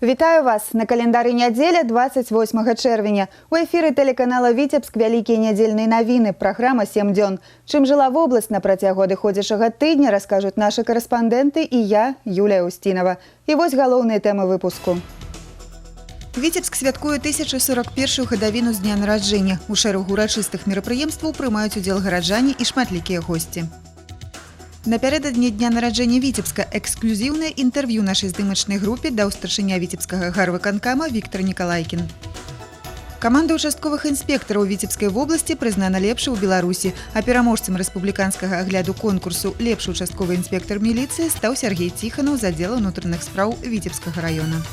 Вітаю вас! На календарі нядзеля 28 чэрвеня. У эфіры тэлеканала «Віцебск» вялікія нядзельныя навіны, праграма «7 дзён». Чым жыла вобласць на працягу адыходзячага тыдня, раскажуць нашы карэспандэнты і я, Юлія Устінова. І вось галоўныя тэмы выпуску. Віцебск святкуе 1041-ю гадавіну з дня нараджэння. У шэрагу урачыстых мерапрыемстваў прымаюць удзел гараджане і шматлікія госці. Напярэдадні дня нараджэння Віцебска эксклюзіўнае інтэрв'ю нашай здымачнай групе даў старшыня віцебскага гарвыканкама Віктор Николайкін. Каманда участковых інспектараў Віцебскай вобласці прызнана лепшай у Беларусі, а пераможцам рэспубліканскага агляду конкурсу «Лепшы участковы інспектар міліцыі» стаў Сергей Ціханаў з аддзела ўнутраных спраў Віцебскага раёна.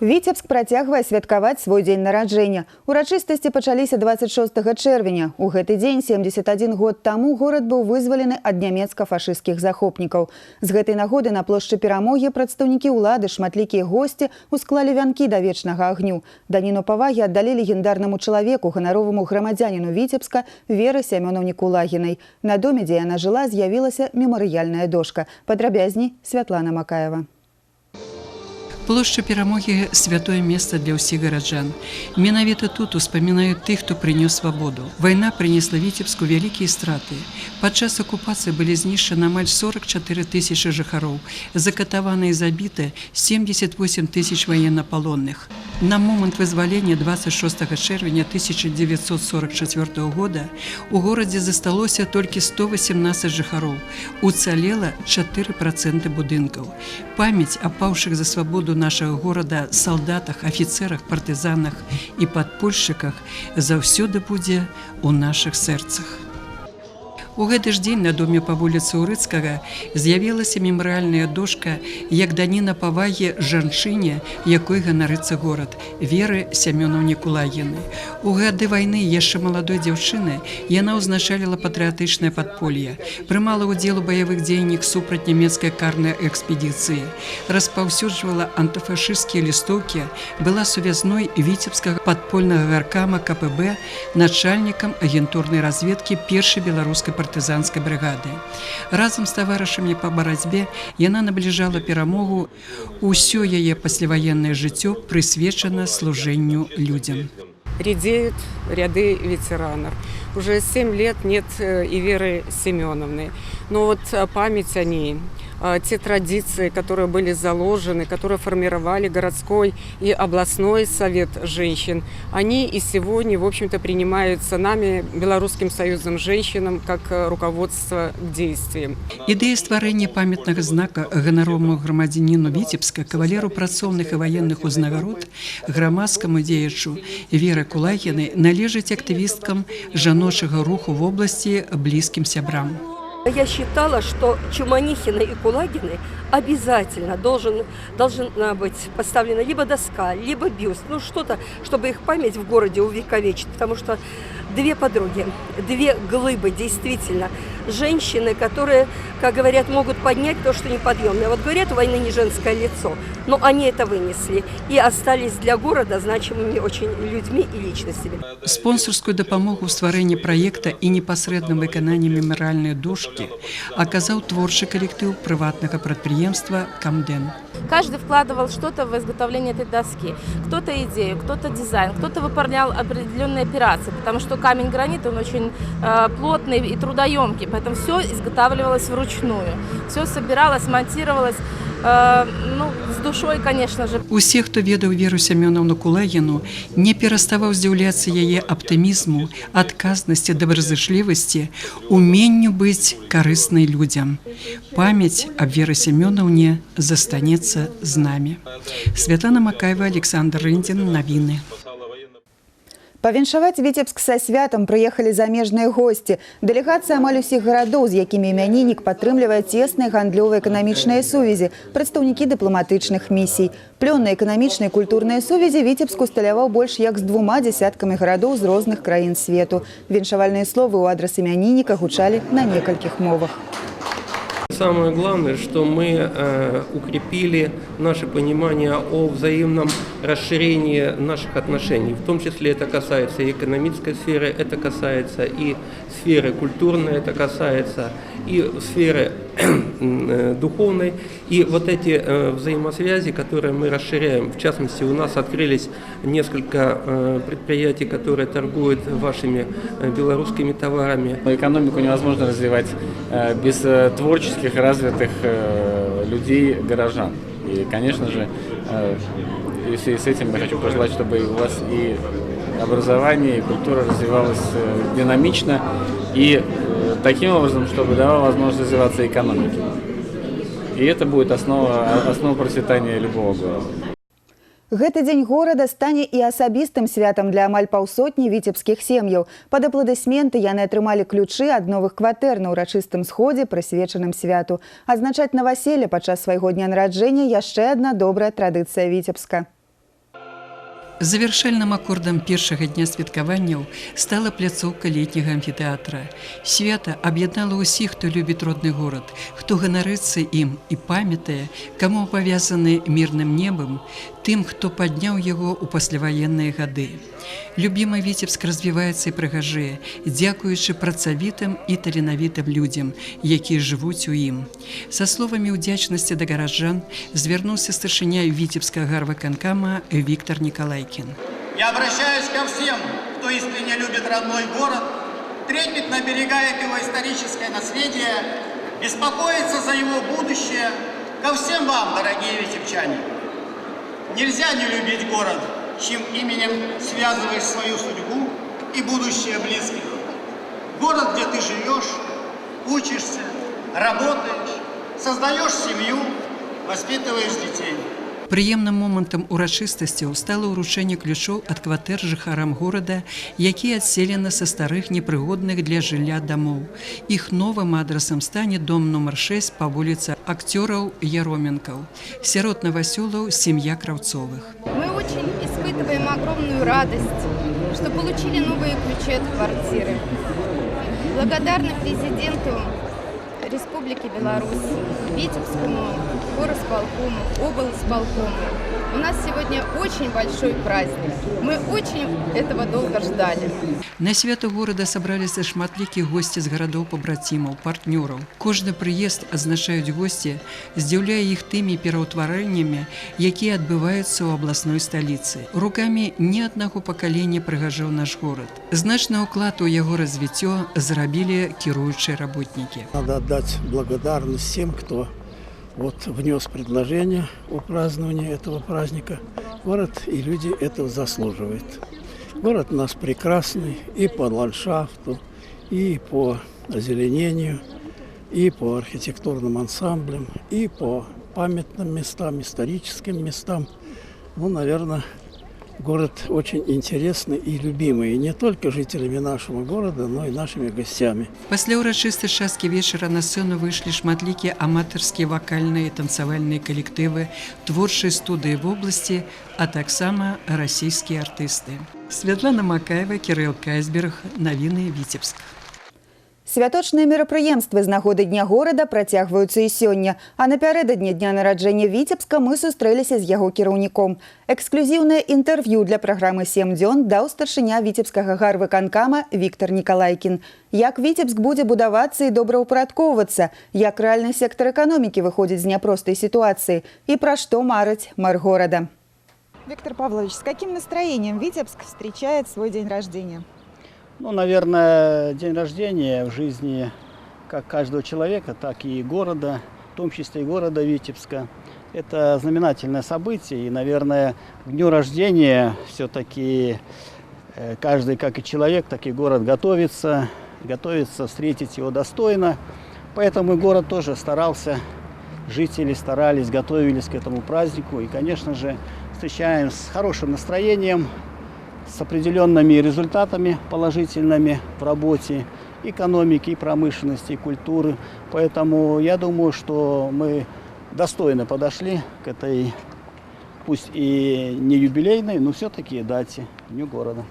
Віцебск працягвае святкаваць свой дзень нараджэння. Урачыстасці пачаліся 26 чэрвеня. У гэты дзень 71 год таму горад быў вызвалены ад нямецка-фашысцкіх захопнікаў. З гэтай нагоды на плошчы Перамогі прадстаўнікі ўлады, шматлікія госці усклалі вянкі да вечнага агню. Даніну павагі аддалі легендарнаму чалавеку, ганароваму грамадзяніну Віцебска Веры Сямёнаўне Кулагінай. На доме, дзе яна жыла, з'явілася мемарыяльная дошка. Падрабязней Святлана Макаева. Плошча Перамогі – святое месца для ўсіх гараджан. Менавіта тут успамінаюць тых, хто прынёс свабоду. Вайна прынесла Віцебску вялікія страты. Падчас акупацыі былі знішчаны амаль 44 тысячы жыхароў, закатаваны і забіты 78 тысяч ваеннапалонных. На момант вызвалення 26 чэрвеня 1944 года у горадзе засталося толькі 118 жыхароў. Уцалела 4% будынкаў. Памяць аб паўшых за свабоду нашага горада салдатах, афіцэрах, партызанах і падпольшчыках заўсёды будзе ў нашых сэрцах. У гэты ж дзень на доме па вуліцы Урыцкага з'явілася мемарыяльная дошка як даніна павагі жанчыне, якой ганарыцца горад, Веры Сямёнаўне Кулагінай. У гады вайны яшчэ маладой дзяўчыны яна ўзначаліла патрыятычнае падполле, прымала ўдзел у баявых дзеяннях супраць нямецкай карнай экспедыцыі, распаўсюджвала антыфашысцкія лістоўкі, была сувязной віцебскага падпольнага гаркама КПБ, начальнікам агентурнай разведкі першай беларускай партызанскай брыгады. Разам з таварышамі па барацьбе яна набліжала перамогу. Усё яе пасляваеннае жыццё прысвечана служэнню людзям. Редеют ряды ветеранов. Уже 7 лет нет и Веры Семеновны. Но вот память о ней, те традиции, которые были заложены, которые формировали городской и областной совет женщин, они и сегодня, в общем-то, принимаются нами, Белорусским союзом женщинам, как руководство к действиям. Ідэя стварэння памятнага знака ганароваму грамадзяніну Віцебска, кавалеру працоўных і ваенных узнагарод, грамадскаму дзеячу Веры Кулагінай належыць актывісткам жаночага руху в области, близким сябрам. Я считала, что Чуманихиной и Кулагиной обязательно должна быть поставлена либо доска, либо бюст, ну что-то, чтобы их память в городе увековечить, потому что две подруги, две глыбы, действительно, женщины, которые, как говорят, могут поднять то, что неподъемное. Вот говорят, у войны не женское лицо, но они это вынесли и остались для города значимыми очень людьми и личностями. Спонсорскую дапамогу ў стварэнні праекта і непасрэдным выкананнем мемарыяльнай дошкі аказаў творчы калектыў прыватнага прадпрыемства «Камден». Каждый вкладывал что-то в изготовление этой доски. Кто-то идею, кто-то дизайн, кто-то выполнял определенные операции, потому что камень-гранит, он очень плотный и трудоемкий, поэтому все изготавливалось вручную. Все собиралось, монтировалось, с душой, конечно же. Усе, хто ведаў Веру Сямёнаўну Кулагіну, не пераставаў здзіўляцца яе аптымізму, адказнасці, добразычлівасці, уменню быць карыснай людзям. Памяць аб Веры Сямёнаўне застанецца з намі. Святлана Макаева, Александр Рындзін, навіны. Павіншаваць Віцебск са святам прыехалі замежныя госці. Дэлегацыя амаль усіх гарадоў, з якімі імяніннік падтрымлівае цесныя гандлёва-эканамічныя сувязі, прадстаўнікі дыпламатычных місій. Плённыя эканамічныя і культурныя сувязі Віцебск усталяваў больш як з 2 десяткамі гарадоў з розных краін свету. Віншавальныя словы ў адрас імянінніка гучалі на некалькіх мовах. Самое главное, что мы укрепили наше понимание о взаимном расширении наших отношений. В том числе это касается и экономической сферы, это касается и сферы культурной, это касается и сферы духовной. И вот эти взаимосвязи, которые мы расширяем, в частности, у нас открылись несколько предприятий, которые торгуют вашими белорусскими товарами. Экономику невозможно развивать без творческих, развитых людей, горожан. И, конечно же, в связи с этим я хочу пожелать, чтобы у вас и образование, и культура развивалась динамично и таким образом, чтобы давала возможность развиваться экономике. И это будет основа процветания любого города. Гэты дзень горада стане і асабістым святам для амаль паўсотні віцебскіх сем'яў. Пад апладысменты яны атрымалі ключы ад новых кватэр на ўрачыстым сходзе, прысвечаным святу. Адзначаць наваселле падчас свайго дня нараджэння яшчэ адна добрая традыцыя Віцебска. Завершальным акордам першага дня святкаванняў стала пляцоўка летняга амфітэатра. Свята аб'яднала ўсіх, хто любіць родны горад, хто ганарыцца ім і памятае, каму павязаны мірным небам, тым, хто падняў яго ў пасляваенныя гады. Любімы Віцебск развіваецца і прыгажэе, дзякуючы працавітым і таленавітым людзям, якія жывуць у ім. Са словамі ўдзячнасці да гараджан звярнуўся старшыня Віцебскага гарвыканкама Виктор Николайкин. Я обращаюсь ко всем, кто искренне любит родной город, трепетно оберегает его историческое наследие, беспокоится за его будущее. Ко всем вам, дорогие витебчане. Нельзя не любить город, чьим именем связываешь свою судьбу и будущее близких. Город, где ты живешь, учишься, работаешь, создаешь семью, воспитываешь детей. Прыемным момантам урачыстасцяў стала ўручэнне ключоў ад кватэр жыхарам горада, якія адселены са старых непрыгодных для жылля дамоў. Іх новым адрасам стане дом нумар 6 па вуліцы акцёраў Яроменкаў. Сярод новасёлаў семья Кравцовых. Мы очень испытываем огромную радость, что получили новые ключи от квартиры. Благодарны президенту Республики Беларусь, Витебскому горосполкому, облсполкому. У нас сегодня очень большой праздник. Мы очень этого долго ждали. На свято горада сабраліся шматлікія госці з гарадоў пабрацімаў, партнёраў. Кожны прыезд, адзначаюць госці, здзіўляе іх тымі пераўтварэннямі, якія адбываюцца ў абласной сталіцы. Рукамі ні аднаго пакалення прыгажаў наш горад. Значны ўклад у яго развіццё зрабілі кіруючыя работнікі. Надо отдать благодарность всем, кто внес предложение о праздновании этого праздника. Город и люди этого заслуживают. Город у нас прекрасный и по ландшафту, и по озеленению, и по архитектурным ансамблям, и по памятным местам, историческим местам. Наверное, город очень интересный и любимый, и не только жителями нашего города, но и нашими гостями. Пасля ўрачыстай часткі вечара на сцэну выйшлі шматлікія аматарскія вакальныя і танцавальныя калектывы, творчыя студыі в обласці, а таксама расійскія артысты. Святлана Макаева, Кирилл Кайсберг, навіны Віцебск. Святочныя мерапрыемствы з нагоды Дня горада працягваюцца і сёння, а напярэдадні дня нараджэння Віцебска мы сустрэліся з яго кіраўніком. Эксклюзіўнае інтэрв'ю для праграмы «7 дзён» даў старшыня Віцебскага гарвыканкама Виктор Николайкин. Як Віцебск будзе будавацца і добраўпарадкоўвацца, як рэальны сектар эканомікі выходзіць з няпростай сітуацыі і пра што марыць мэр горада. Виктор Павлович, с каким настроением Витебск встречает свой день рождения? Наверное, день рождения в жизни как каждого человека, так и города, в том числе и города Витебска. Это знаменательное событие, и, наверное, к дню рождения все-таки каждый, как и человек, так и город готовится встретить его достойно. Поэтому и город тоже старался, жители старались, готовились к этому празднику. И, конечно же, встречаем с хорошим настроением, с определенными результатами положительными в работе экономики, и промышленности, и культуры. Поэтому я думаю, что мы достойно подошли к этой, пусть и не юбилейной, но все-таки дате, Дню города.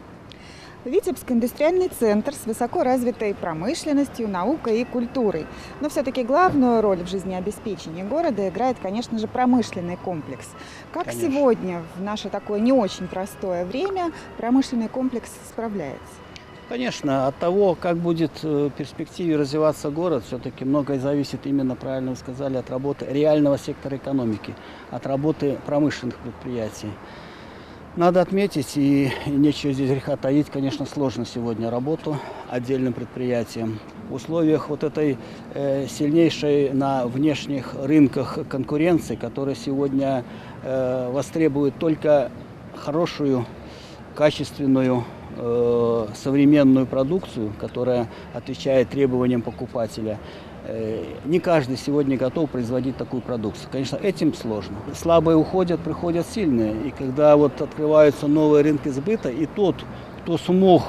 Витебск – индустриальный центр с высоко развитой промышленностью, наукой и культурой. Но все-таки главную роль в жизнеобеспечении города играет, конечно же, промышленный комплекс. Как Конечно. сегодня, в наше такое не очень простое время, промышленный комплекс справляется? Конечно, от того, как будет в перспективе развиваться город, все-таки многое зависит, именно правильно вы сказали, от работы реального сектора экономики, от работы промышленных предприятий. Надо отметить, и нечего здесь греха таить, конечно, сложно сегодня работу отдельным предприятиям. В условиях вот этой сильнейшей на внешних рынках конкуренции, которая сегодня востребует только хорошую, качественную, современную продукцию, которая отвечает требованиям покупателя. Не каждый сегодня готов производить такую продукцию. Конечно, этим сложно. Слабые уходят, приходят сильные. И когда вот открываются новые рынки сбыта, и тот, кто смог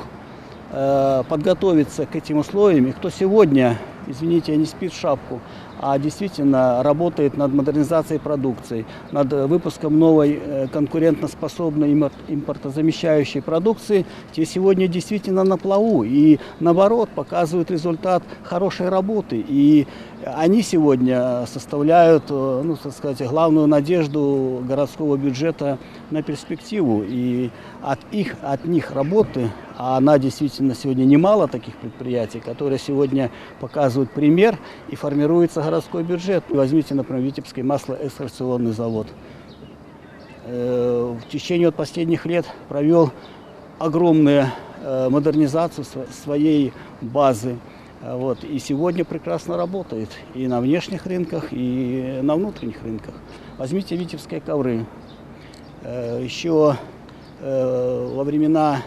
подготовиться к этим условиям, и кто сегодня, извините, не спит в шапку, а действительно работает над модернизацией продукции, над выпуском новой конкурентоспособной импортозамещающей продукции, те сегодня действительно на плаву и, наоборот, показывают результат хорошей работы. И они сегодня составляют, ну, так сказать, главную надежду городского бюджета на перспективу. И от них работы, а она действительно сегодня немало таких предприятий, которые сегодня показывают пример и формируется городской бюджет. Возьмите, например, Витебский маслоэкстракционный завод. В течение последних лет провел огромную модернизацию своей базы. Вот. И сегодня прекрасно работает и на внешних рынках, и на внутренних рынках. Возьмите Витебские ковры. Еще во времена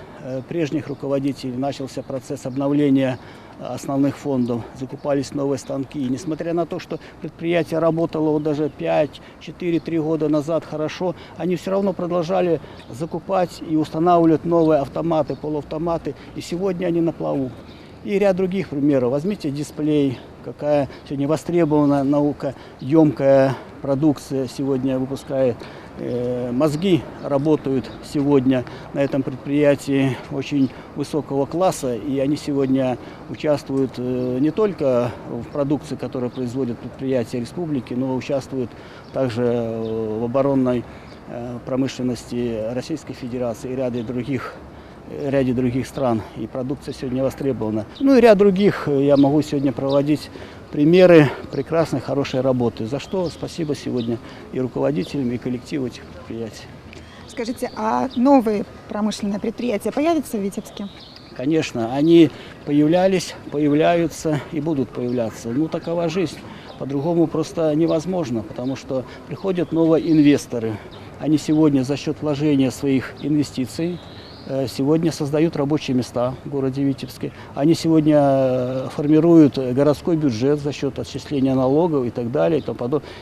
прежних руководителей начался процесс обновления основных фондов, закупались новые станки. И несмотря на то, что предприятие работало вот даже 5, 4, 3 года назад хорошо, они все равно продолжали закупать и устанавливать новые автоматы, полуавтоматы. И сегодня они на плаву. И ряд других примеров. Возьмите дисплей, какая сегодня востребованная наука, емкая продукция сегодня выпускает. Мозги работают сегодня на этом предприятии очень высокого класса, и они сегодня участвуют не только в продукции, которую производят предприятия республики, но участвуют также в оборонной промышленности Российской Федерации и ряде других стран, и продукция сегодня востребована. Ну и ряд других я могу сегодня проводить примеры прекрасной, хорошей работы, за что спасибо сегодня и руководителям, и коллективу этих предприятий. Скажите, а новые промышленные предприятия появятся в Витебске? Конечно, они появлялись, появляются и будут появляться. Ну, такова жизнь. По-другому просто невозможно, потому что приходят новые инвесторы. Они сегодня за счет вложения своих инвестиций сегодня создают рабочие места в городе Витебске. Они сегодня формируют городской бюджет за счет отчисления налогов и так далее.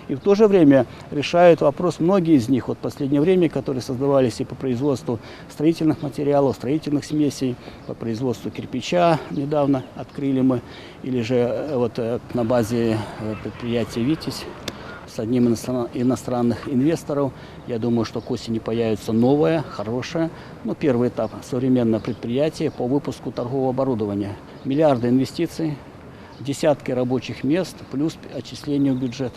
И в то же время решают вопрос, многие из них, вот в последнее время, которые создавались и по производству строительных материалов, строительных смесей, по производству кирпича недавно открыли мы, или же вот на базе предприятия «Витязь» с одним из иностранных инвесторов. Я думаю, что к осени появится новое, хорошее, первый этап современное предприятие по выпуску торгового оборудования. Миллиарды инвестиций, десятки рабочих мест, плюс отчисление в бюджет.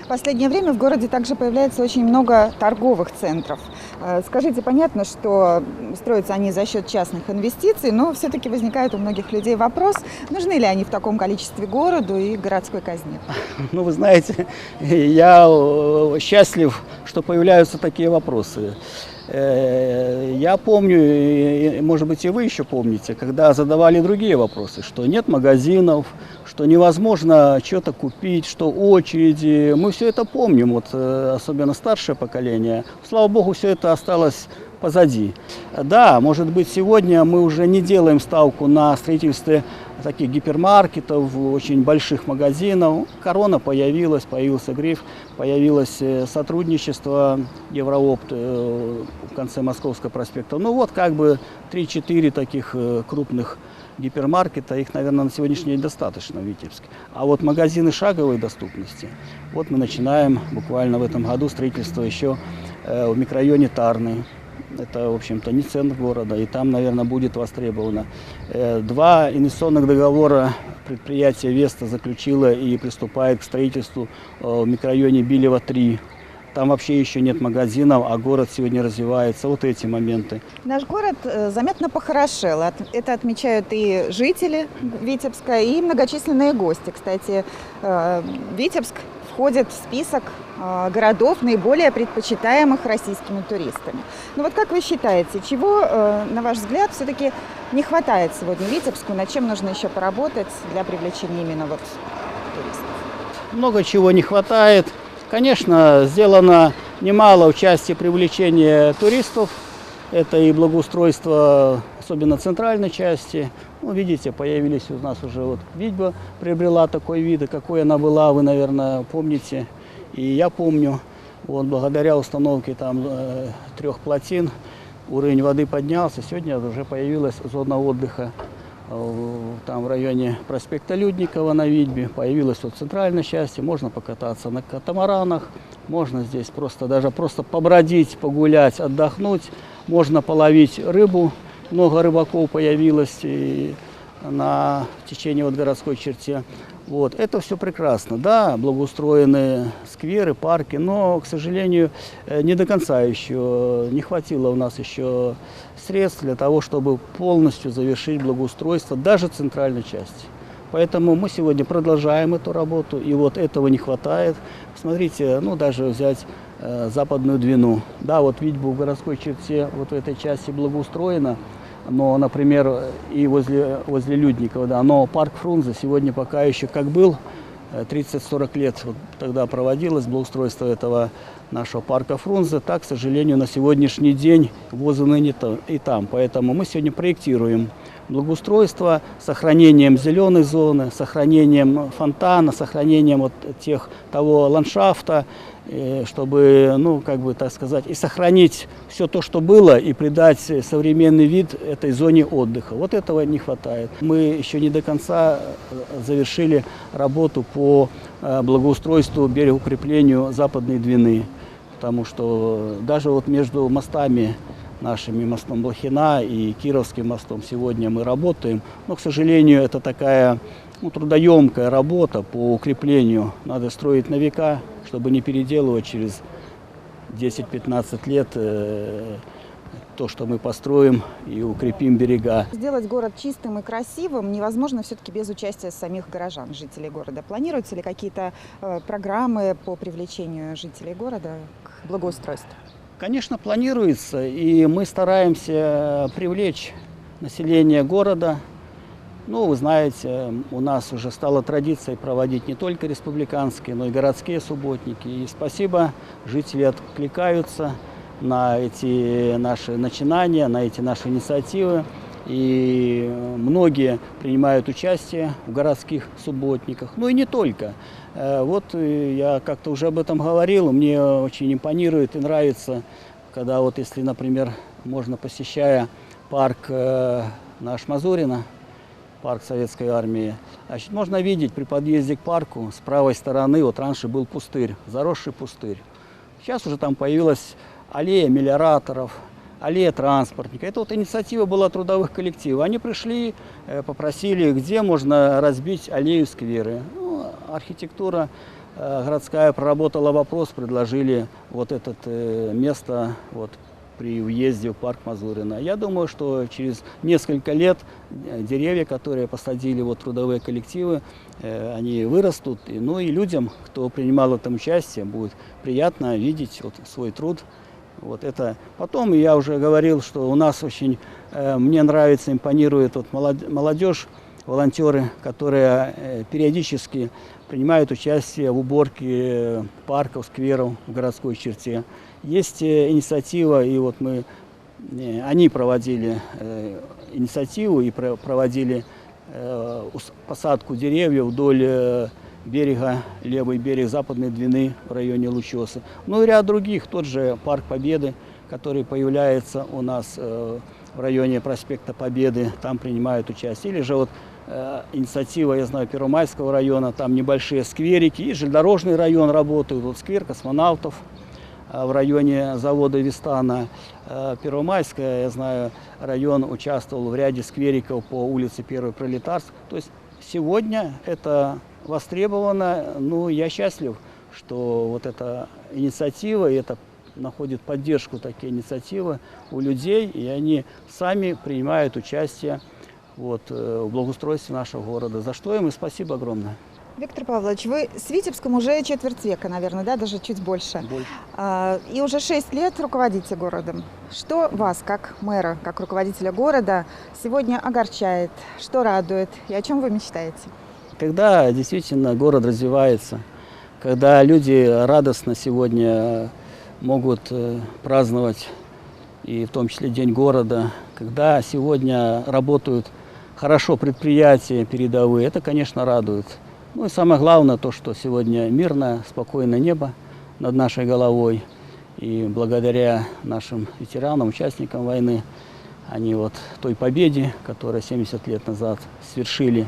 В последнее время в городе также появляется очень много торговых центров. Скажите, понятно, что строятся они за счет частных инвестиций, но все-таки возникает у многих людей вопрос, нужны ли они в таком количестве городу и городской казне? Ну, вы знаете, я счастлив, что появляются такие вопросы. Я помню, может быть, и вы еще помните, когда задавали другие вопросы, что нет магазинов, что невозможно что-то купить, что очереди. Мы все это помним, вот, особенно старшее поколение. Слава богу, все это осталось позади. Да, может быть, сегодня мы уже не делаем ставку на строительство таких гипермаркетов, очень больших магазинов. Корона появилась, появился Гриф, появилось сотрудничество Евроопт в конце Московского проспекта. Ну вот как бы 3-4 таких крупных гипермаркета, их, наверное, на сегодняшний день достаточно в Витебске. А вот магазины шаговой доступности, вот мы начинаем буквально в этом году строительство еще в микрорайоне Тарный. Это, в общем-то, не центр города, и там, наверное, будет востребовано. 2 инвестиционных договора предприятие Веста заключило и приступает к строительству в микрорайоне Билево 3. Там вообще еще нет магазинов, а город сегодня развивается. Вот эти моменты. Наш город заметно похорошел. Это отмечают и жители Витебска, и многочисленные гости. Кстати, Витебск входит в список городов, наиболее предпочитаемых российскими туристами. Ну вот как вы считаете, чего, на ваш взгляд, все-таки не хватает сегодня Витебску, над чем нужно еще поработать для привлечения именно вот туристов? Много чего не хватает. Конечно, сделано немало в части привлечения туристов. Это и благоустройство, особенно центральной части. Ну, видите, появились у нас уже вот Витьба приобрела такой вид, какой она была, вы, наверное, помните. И я помню, вот благодаря установке там 3 плотин уровень воды поднялся. Сегодня уже появилась зона отдыха там в районе проспекта Людникова на Витьбе. Появилась вот в центральной части, можно покататься на катамаранах, можно здесь просто побродить, погулять, отдохнуть, можно половить рыбу. Много рыбаков появилось и в течение вот городской черте. Вот. Это все прекрасно. Да, благоустроены скверы, парки, но, к сожалению, не до конца еще, не хватило у нас еще средств для того, чтобы полностью завершить благоустройство даже центральной части. Поэтому мы сегодня продолжаем эту работу, и вот этого не хватает. Посмотрите, ну даже взять Западную Двину. Да, вот Витьба в городской черте вот в этой части благоустроена, но, например, и возле Людникова, да, но парк Фрунзе сегодня пока еще как был, 30-40 лет вот тогда проводилось благоустройство этого нашего парка Фрунзе, так, к сожалению, на сегодняшний день ВОЗы ныне и там. Поэтому мы сегодня проектируем благоустройство с сохранением зеленой зоны, сохранением фонтана, сохранением вот того ландшафта, чтобы, ну, как бы, так сказать, и сохранить все то, что было, и придать современный вид этой зоне отдыха. Вот этого не хватает. Мы еще не до конца завершили работу по благоустройству, берегоукреплению Западной Двины, потому что даже вот между мостами, нашими мостом Блохина и Кировским мостом сегодня мы работаем, но, к сожалению, это такая трудоемкая работа по укреплению. Надо строить на века, чтобы не переделывать через 10-15 лет то, что мы построим и укрепим берега. Сделать город чистым и красивым невозможно все-таки без участия самих горожан, жителей города. Планируются ли какие-то программы по привлечению жителей города к благоустройству? Конечно, планируется, и мы стараемся привлечь население города. Ну, вы знаете, у нас уже стала традицией проводить не только республиканские, но и городские субботники. И спасибо, жители откликаются на эти наши начинания, на эти наши инициативы. И многие принимают участие в городских субботниках, ну и не только. Вот я как-то уже об этом говорил, мне очень импонирует и нравится, когда вот если, например, можно, посещая парк наш Мазурина, парк Советской Армии, значит, можно видеть при подъезде к парку с правой стороны, вот раньше был пустырь, заросший пустырь. Сейчас уже там появилась аллея мелиораторов, аллея транспортника. Это вот инициатива была трудовых коллективов. Они пришли, попросили, где можно разбить аллею-скверы. Ну, архитектура городская проработала вопрос, предложили вот это место вот при въезде в парк Мазурина. Я думаю, что через несколько лет деревья, которые посадили вот трудовые коллективы, они вырастут. Ну и людям, кто принимал в этом участие, будет приятно видеть вот свой труд. Вот это. Потом я уже говорил, что у нас очень, мне нравится, импонирует вот молодежь, волонтеры, которые периодически принимают участие в уборке парков, скверов в городской черте. Есть инициатива, и вот они проводили инициативу и проводили посадку деревьев вдоль берега, левый берег Западной Двины в районе Лучосы. Ну и ряд других, тот же Парк Победы, который появляется у нас в районе проспекта Победы, там принимают участие. Или же вот инициатива, я знаю, Первомайского района, там небольшие скверики, и железнодорожный район работает, вот сквер космонавтов в районе завода Вистана. Первомайская, я знаю, район участвовал в ряде сквериков по улице Первой Пролетарской. То есть сегодня это востребовано. Ну, я счастлив, что вот эта инициатива, и это находит поддержку, такие инициативы у людей, и они сами принимают участие вот, в благоустройстве нашего города. За что им и спасибо огромное. Виктор Павлович, вы с Витебском уже четверть века, наверное, да, даже чуть больше. И уже 6 лет руководите городом. Что вас, как мэра, как руководителя города, сегодня огорчает, что радует и о чем вы мечтаете? Когда действительно город развивается, когда люди радостно сегодня могут праздновать, и в том числе День города, когда сегодня работают хорошо предприятия передовые, это, конечно, радует. Ну и самое главное то, что сегодня мирное, спокойное небо над нашей головой. И благодаря нашим ветеранам, участникам войны, они вот той победе, которую 70 лет назад свершили,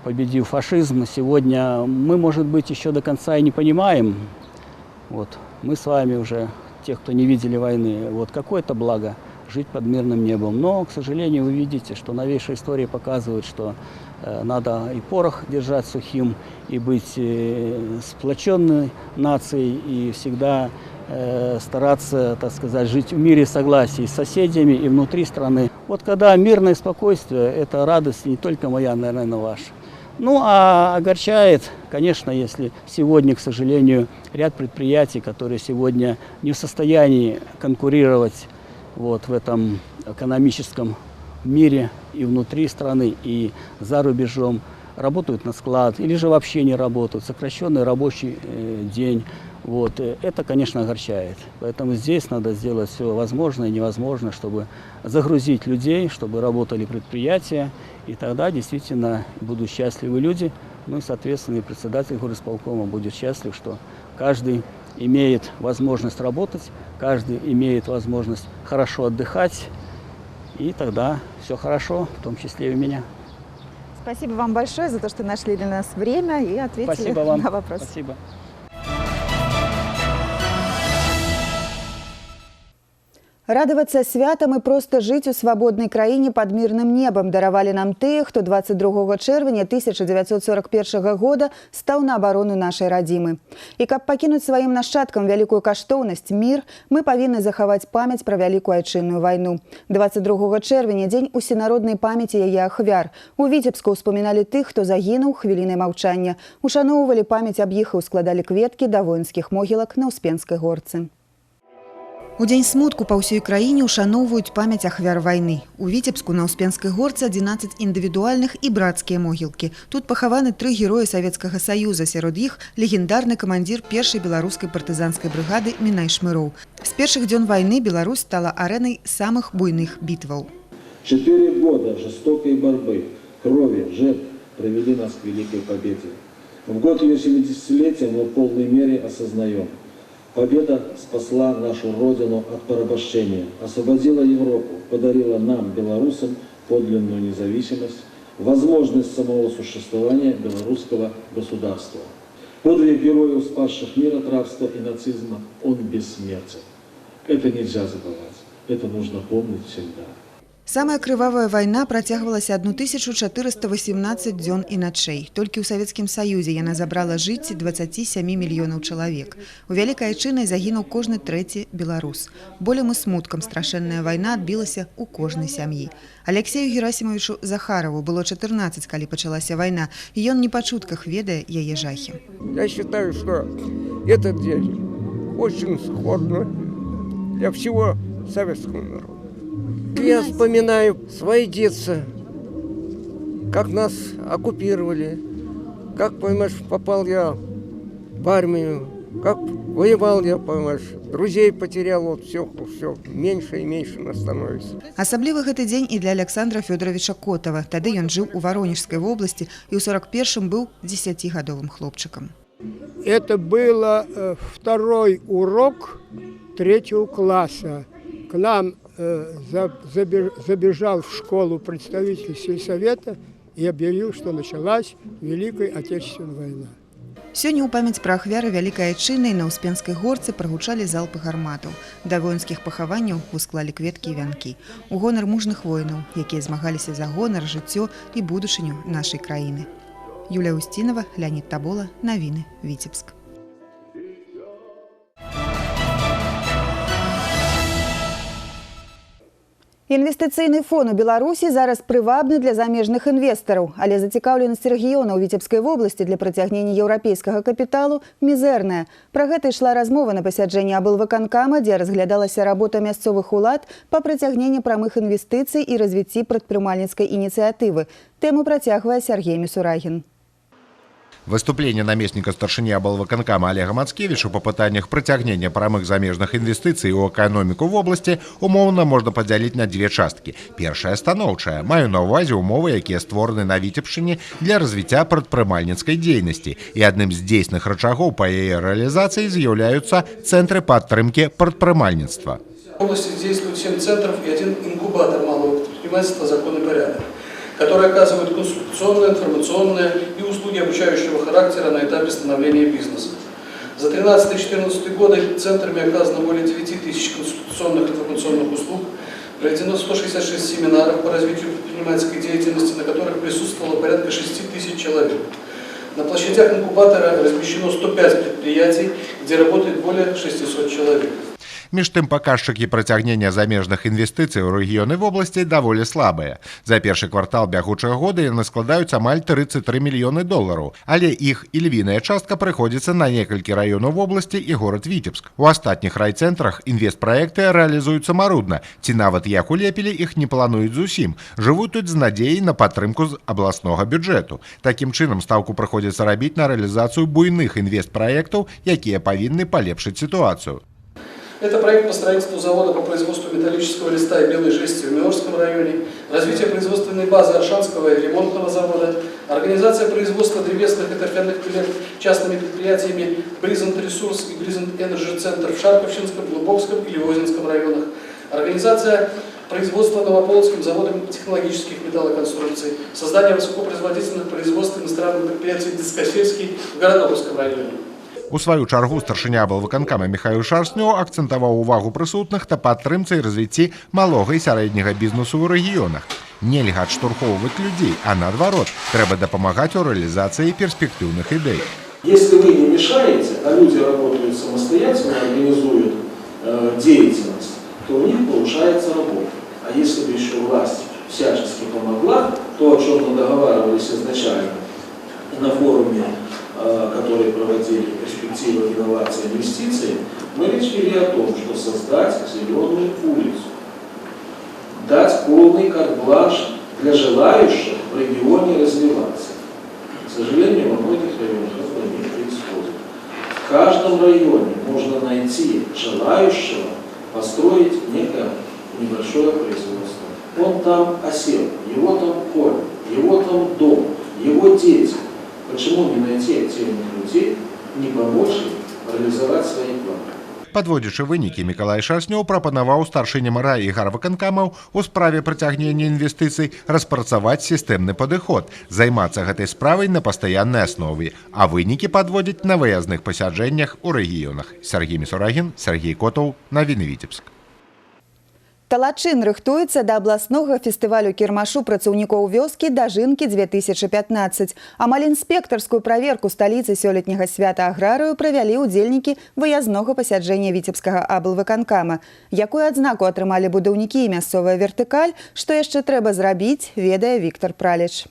победив фашизм, сегодня мы, может быть, еще до конца и не понимаем, вот, мы с вами уже, те, кто не видели войны, вот какое-то благо жить под мирным небом. Но, к сожалению, вы видите, что новейшая история показывает, что надо и порох держать сухим, и быть сплоченной нацией, и всегда стараться, так сказать, жить в мире и согласии с соседями и внутри страны. Вот когда мирное спокойствие, это радость не только моя, наверное, ваша. Ну, а огорчает, конечно, если сегодня, к сожалению, ряд предприятий, которые сегодня не в состоянии конкурировать вот в этом экономическом мире и внутри страны, и за рубежом, работают на склад или же вообще не работают, сокращенный рабочий день. Вот. Это, конечно, огорчает. Поэтому здесь надо сделать все возможное и невозможное, чтобы загрузить людей, чтобы работали предприятия, и тогда действительно будут счастливы люди. Ну и, соответственно, и председатель горисполкома будет счастлив, что каждый имеет возможность работать, каждый имеет возможность хорошо отдыхать, и тогда все хорошо, в том числе и у меня. Спасибо вам большое за то, что нашли для нас время и ответили Спасибо вам. на вопрос. Спасибо. Радавацца святам і проста жыць у свабоднай краіне пад мірным небам даравалі нам тыя, хто 22 чэрвеня 1941 года стаў на абарону нашай радзімы. І каб пакінуць сваім нашчадкам вялікую каштоўнасць мір, мы павінны захаваць памяць пра вялікую айчынную вайну. 22 чэрвеня дзень усенароднай памяці яе ахвяр. У Віцебску ўспаміналі тых, хто загінуў хвілінай маўчання. Ушаноўвалі памяць аб іх і ускладалі кветкі да воінскіх могілак на Успенскай горцы. У дзень смутку па ўсёй краіне ушаноўваюць памяць ахвяр вайны. У Віцебску на Успенскай горцы 11 індывідуальных і брацкія могілкі. Тут пахаваны 3 героі Савецкага Саюза, сярод іх легендарны камандзір першай беларускай партызанскай брыгады Мінай Шмыроў. З першых дзён вайны Беларусь стала арэнай самых буйных бітваў. 4 года жестокой борьбы, крови, жертв привели нас к великой победе. В год ее 70-летия мы в полной мере осознаем: победа спасла нашу Родину от порабощения, освободила Европу, подарила нам, белорусам, подлинную независимость, возможность самого существования белорусского государства. Подвиг героев, спасших мир от рабства и нацизма, он бессмертен. Это нельзя забывать, это нужно помнить всегда. Самая крывавая вайна працягвалася 1418 дзён і начэй. Толькі ў Савецкім Саюзе яна забрала жыцці 27 мільёнаў чалавек. У вялікай айчынай загінуў кожны трэці беларус. Болем і смуткам страшэнная вайна адбілася ў кожнай сям'і. Алексею Герасимовичу Захарову было 14, калі пачалася вайна, і ён не па чутках ведае яе жахі. Я считаю, что этот день очень сходный для всего советского народа. Я вспоминаю свои детства, как нас оккупировали, как, понимаешь, попал я в армию, Как воевал я, понимаешь, друзей потерял, вот все меньше и меньше нас становится. Асаблівы гэты дзень і для Александра Фёдоровича Котова. Тады ён жыў у Воронежской области і ў 41-м быў 10-гадовым хлопчыкам. Это было второй урок 3-го класса. К нам забежал в школу представитель сельсовета и объявил, что началась Великая Отечественная война. Сёння ў памяць пра ахвяры Вялікай Айчыннай на Успенскай горцы прагучалі залпы гарматаў. Да воінскіх пахаванняў усклалі кветкі і вянкі. У гонар мужных воінаў, якія змагаліся за гонар, жыццё і будучыню нашай краіны. Юлія Устінова, Леонид Табола, Навіны, Віцебск. Інвестыцыйны фон у Беларусі зараз прывабны для замежных інвестараў, але зацікаўленасць рэгіёна ў Віцебскай вобласці для прыцягнення еўрапейскага капіталу мізэрная. Пра гэта ішла размова на пасяджэнні аблвыканкама, дзе разглядалася работа мясцовых улад па прыцягненні прамых інвестыцый і развіцці прадпрымальніцкай ініцыятывы. Тэму працягвае Сергей Мисурагин. Выступление наместника старшыні аблвыканкама Олега Мацкевича по пытаннях прыцягнення прамых замежных інвестыцый у эканоміку в области умоўна можна падзяліць на две часткі. Першая станоўчая. Маю на ўвазе умовы, якія створаны на Віцебшчыне для развіцця прадпрымальніцкай дзейнасці. І адным з дзейсных рычагоў па яе рэалізацыі з'яўляюцца цэнтры падтрымкі прадпрымальніцтва. В области действует 7 центров и 1 инкубатор малого предпринимательства «Закон и порядок», которые оказывают консультационные, информационные и услуги обучающего характера на этапе становления бизнеса. За 2013-2014 годы центрами оказано более 9 тысяч консультационных и информационных услуг, проведено 166 семинаров по развитию предпринимательской деятельности, на которых присутствовало порядка 6 тысяч человек. На площадях инкубатора размещено 105 предприятий, где работает более 600 человек. Між тым паказчыкі прыцягнення замежных інвестыцый у рэгіёны вобласці даволі слабыя. За першы квартал бягучага года яны складаюць амаль 33 мільёны долараў, але іх ільвіная частка прыходзіцца на некалькі раёнаў вобласці і горад Віцебск. У астатніх райцэнтрах інвестпраекты рэалізуюцца марудна, ці нават як улепілі іх не плануюць зусім. Жывуць тут з надзеяй на падтрымку з абласнога бюджэту. Такім чынам стаўку прыходзіцца рабіць на рэалізацыю буйных інвестпраектаў, якія павінны палепшыць сітуацыю. Это проект по строительству завода по производству металлического листа и белой жести в Миорском районе, развитие производственной базы Аршанского и ремонтного завода, организация производства древесных и торфяных пилет частными предприятиями Бризент Ресурс и Бризент Энерджи Центр в Шарковщинском, Глубокском и Левозинском районах, организация производства Новополоцким заводом технологических металлоконструкций, создание высокопроизводительных производств иностранных предприятий Дискосельский в Городовском районе. У сваю чаргу старшыня аблвыканкама Михаил Шарснёў акцэнтаваў увагу прысутных на падтрымцы і развіцці малога і сярэдняга бізнесу ў рэгіёнах. Нельга адштурхоўваць людзей, а наадварот, трэба дапамагаць у рэалізацыі перспектыўных ідэй. Если вы не мешаете, а люди работают самостоятельно, организуют деятельность, то у них повышается работа. А если бы еще власть всячески помогла, то, о чем мы договаривались изначально на форуме, которые проводили перспективы инноваций и инвестиций, мы речь вели о том, что создать зеленую улицу, дать полный карт-бланш для желающих в регионе развиваться. К сожалению, во многих районах этого не происходит. В каждом районе можно найти желающего построить некое небольшое производство. Он там осел, его там поле, его там дом, его дети. Почему не найти активных людей, не помочь им реализовать свои планы? Падводзячы вынікі, Мікалай Шарснёў прапанаваў старшыням РА і гарвыканкамаў у справе прыцягнення інвестыцый распрацаваць сістэмны падыход, займацца гэтай справай на пастаяннай аснове, а вынікі падводзяць на выязных пасяджэннях у рэгіёнах. Сергей Мисурагин, Сергей Котов, Навіны Віцебск. Талачын рыхтуецца да абласнога фестывалю кірмашу працаўнікоў вёскі «Дажынкі 2015». Амаль інспектарскую праверку сталіцы сёлетняга свята аграрыю правялі ўдзельнікі выязнога пасяджэння віцебскага аблвыканкама. Якую адзнаку атрымалі будаўнікі і мясцовая вертыкаль, што яшчэ трэба зрабіць, ведае Віктор Праліч.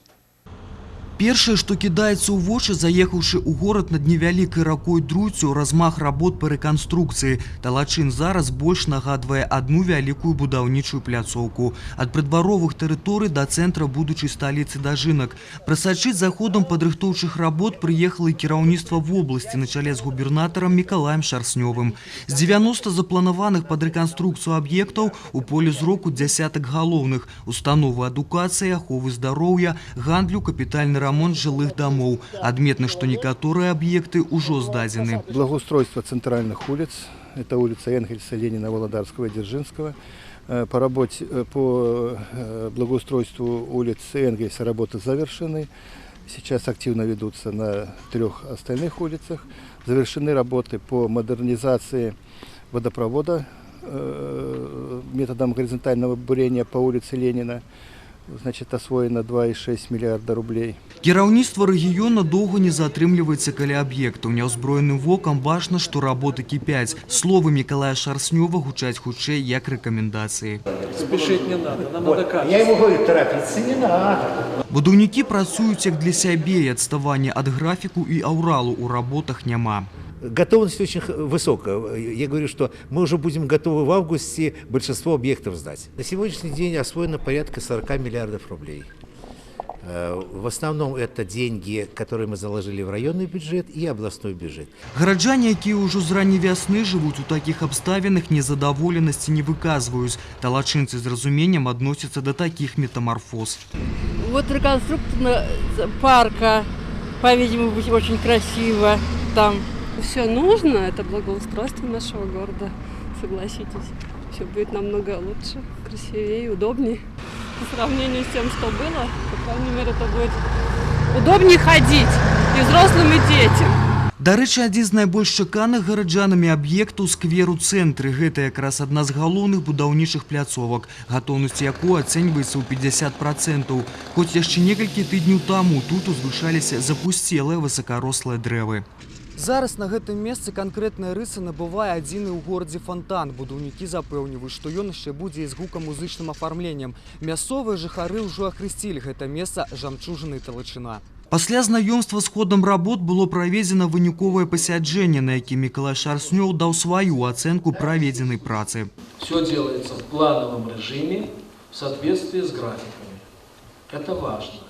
Першае, што кідаецца ў вочы, заехаўшы ў горад над невялікай ракой Друцю, размах работ па рэканструкцыі. Талачин зараз больш нагадвае адну вялікую будаўнічую пляцоўку. Ад прыдваровых тэрыторый да цэнтра будучай сталіцы дажынак. Прасачыць за ходам падрыхтоўчых работ прыехала і кіраўніцтва вобласці на чале з губернатарам Мікалаем Шарснёвым. З 90 запланаваных пад рэканструкцыю аб'ектаў у полі зроку дзясятак галоўных: установы адукацыі, аховы здароўя, гандлю, капітальны рамонт жилых домов. Адметна, што некаторыя аб'екты ўжо здадзены. Благоустройство центральных улиц, это улица Энгельса, Ленина, Володарского и Дзержинского. По благоустройству улиц Энгельса работы завершены. Сейчас активно ведутся на 3 остальных улицах. Завершены работы по модернизации водопровода методом горизонтального бурения по улице Ленина. Значит, освоено 2,6 миллиарда рублей. Кіраўніцтва рэгіёна доўга не затрымліваецца каля аб'ектаў. Няўзброеным вокам бачна, што работы кіпяць. Словы Мікалая Шарснёва гучаць хутчэй як рэкамендацыі. Спешить не надо, нам надо качество. Я ему говорю, торопиться не надо. Будаўнікі працуюць як для сябе, і адставання ад графіку і аўралу ў работах няма. Готовность очень высокая. Я говорю, что мы уже будем готовы в августе большинство объектов сдать. На сегодняшний день освоено порядка 40 миллиардов рублей. В основном это деньги, которые мы заложили в районный бюджет и областной бюджет. Гараджане, якія ўжо з ранняй вясны жывуць у такіх абставінах, незадаволенасці не выказваюць. Талачынцы з разуменнем адносяцца да такіх метамарфоз. Вот реконструкция парка, по-видимому, будет очень красиво там. Все нужно, это благоустройство нашего города, согласитесь. Все будет намного лучше, красивее, удобнее. По сравнению с тем, что было, по крайней мере, это будет удобнее ходить и взрослым, и детям. Дарэчы, адзін з найбольш чаканых гараджанамі аб'ектаў сквер у цэнтры. Гэта якраз адна з галоўных будаўнічых пляцовак, гатоўнасць якой ацэньваецца ў 50%. Хоць яшчэ некалькі тыдняў таму тут узвышаліся запусцелыя высакарослыя дрэвы. Зараз на гэтым месцы канкрэтная рыса набывае адзіны ў горадзе фонтан. Будаўнікі запэўніваюць, што ён яшчэ будзе і з гукамузычным афармленнем. Мясцовыя жыхары ўжо ахрысцілі гэта месца жамчужынай Талачына. Пасля знаёмства з ходам работ было праведзена выніковае пасяджэнне, на якім Мікалай Шарснёў даў сваю ацэнку праведзенай працы. Все делается в плановом режиме, в соответствии с графиками. Это важно.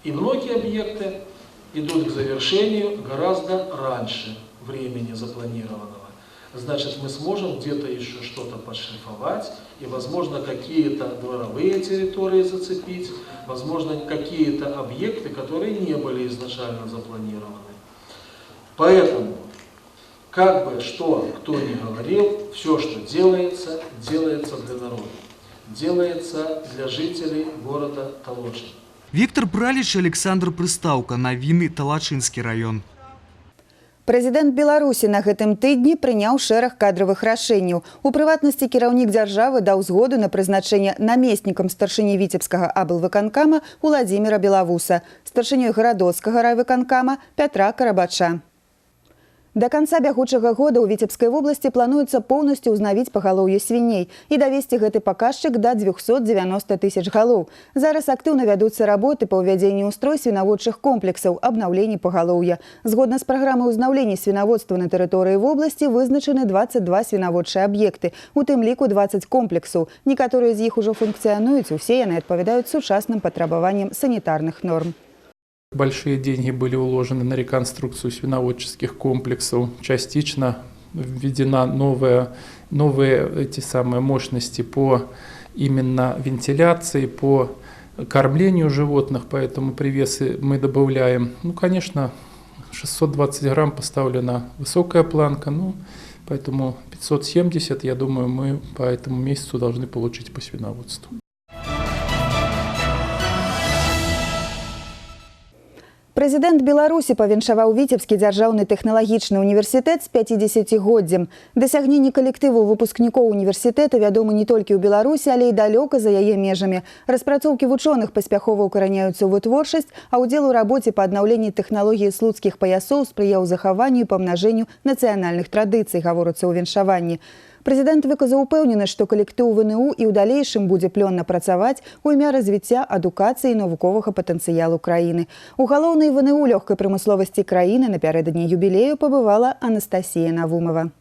И многие объекты идут к завершению гораздо раньше времени запланированного. Значит, мы сможем где-то еще что-то подшлифовать, и, возможно, какие-то дворовые территории зацепить, возможно, какие-то объекты, которые не были изначально запланированы. Поэтому, как бы что кто ни говорил, все, что делается, делается для народа, делается для жителей города Талочин. Віктор Праліч, Александр Прыстаўка, навіны Талачынскі раён. Прэзідэнт Беларусі на гэтым тыдні прыняў шэраг кадравых рашэнняў. У прыватнасці кіраўнік дзяржавы даў згоду на прызначэнне намеснікам старшыні віцебскага аблвыканкама Уладзіміра Белавуса, старшынёй гарадоцкага райвыканкама Пятра Карабача. До конца бягучага года ў Віцебскай вобласці плануецца поўнасцю ўзнавіць пагалоўе свіней і давесці гэты паказчык да 290 тысяч галоў. Зараз актыўна вядуцца работы па ўвядзенні ў строй свінаводчых комплексаў, абнаўленні пагалоўя. Згодна з праграмай узнаўлення свінаводства на тэрыторыі вобласці вызначаны 22 свінаводчыя аб'екты, у тым ліку 20 комплексаў. Некаторыя з іх ужо функцыянуюць, усе яны адпавядаюць сучасным патрабаванням санітарных норм. Большие деньги были уложены на реконструкцию свиноводческих комплексов. Частично введена новые эти самые мощности по именно вентиляции, по кормлению животных, поэтому привесы мы добавляем. Ну, конечно, 620 грамм поставлена высокая планка, поэтому 570, я думаю, мы по этому месяцу должны получить по свиноводству. Прэзідэнт Беларусі павіншаваў Віцебскі дзяржаўны тэхналагічны універсітэт з 50-годдзем. Дасягненні калектыву выпускнікоў універсітэта вядомы не толькі ў Беларусі, але і далёка за яе межамі. Распрацоўкі вучоных паспяхова ўкараняюцца ў вытворчасць, а ўдзел у рабоце па аднаўленні тэхналогіі слуцкіх паясоў спрыяў захаванню і памнажэнню нацыянальных традыцый, гаворыцца ў віншаванні. Прэзідэнт выказаў упэўненасць, што калектыў ВНУ і ў далейшым будзе плённа працаваць у імя развіцця адукацыі і навуковага патэнцыялу краіны. У галоўнай ВНУ лёгкай прамысловасці краіны напярэдадні юбілею пабывала Анастасія Навумова.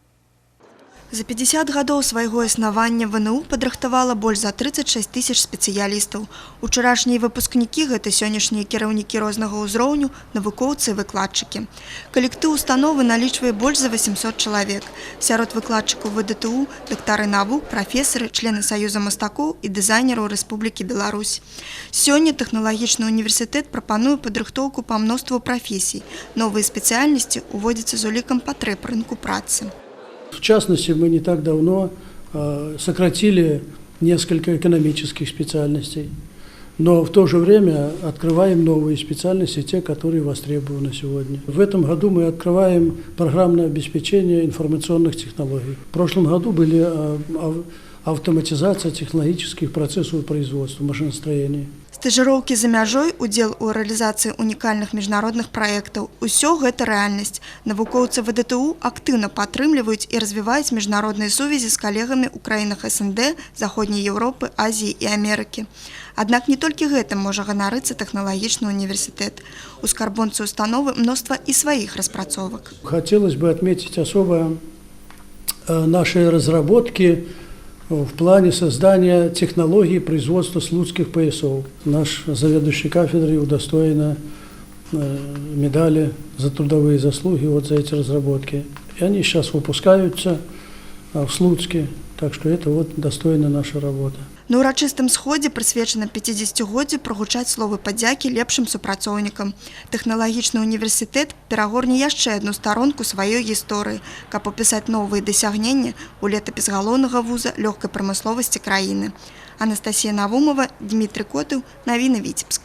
За 50 гадоў свайго існавання ВНУ падрыхтавала больш за 36 тысяч спецыялістаў. Учарашнія выпускнікі – гэта сённяшнія кіраўнікі рознага ўзроўню, навукоўцы і выкладчыкі. Калектыў установы налічвае больш за 800 чалавек. Сярод выкладчыкаў ВДТУ – дактары навук, прафесары, члены Саюза мастакоў і дызайнераў Рэспублікі Беларусь. Сёння тэхналагічны універсітэт прапануе падрыхтоўку па мноству прафесій. Новыя спецыяльнасці уводзяцца з улікам патрэб рынку працы. В частности, мы не так давно сократили несколько экономических специальностей, но в то же время открываем новые специальности, те, которые востребованы сегодня. В этом году мы открываем программное обеспечение информационных технологий. В прошлом году были автоматизация технологических процессов производства, машиностроения. Стажыроўкі за мяжой, удзел у рэалізацыі унікальных міжнародных праектаў. Усё гэта рэальнасць. Навукоўцы ВДТУ актыўна падтрымліваюць і развіваюць міжнародныя сувязі з калегамі ў краінах СНД, Заходняй Еўропы, Азіі і Амерыкі. Аднак не толькі гэтым можа ганарыцца тэхналагічны універсітэт. У скарбонцы установы мноства і сваіх распрацовак. Хотелось бы отметить особо наши разработки в плане создания технологий производства слуцких поясов. Наш заведующий кафедрой удостоена медали за трудовые заслуги вот за эти разработки. И они сейчас выпускаются в Слуцке, так что это вот достойна наша работа. На урачыстым сходзе, прысвечаным 50-годдзю, прагучаць словы падзякі лепшым супрацоўнікам. Тэхналагічны універсітэт перагорне яшчэ адну старонку сваёй гісторыі, каб опісаць новыя дасягненні ў летапіс галоўнага вуза лёгкай прамысловасці краіны. Анастасія Навумова, Дмітрый Котыў, навіны Віцебск.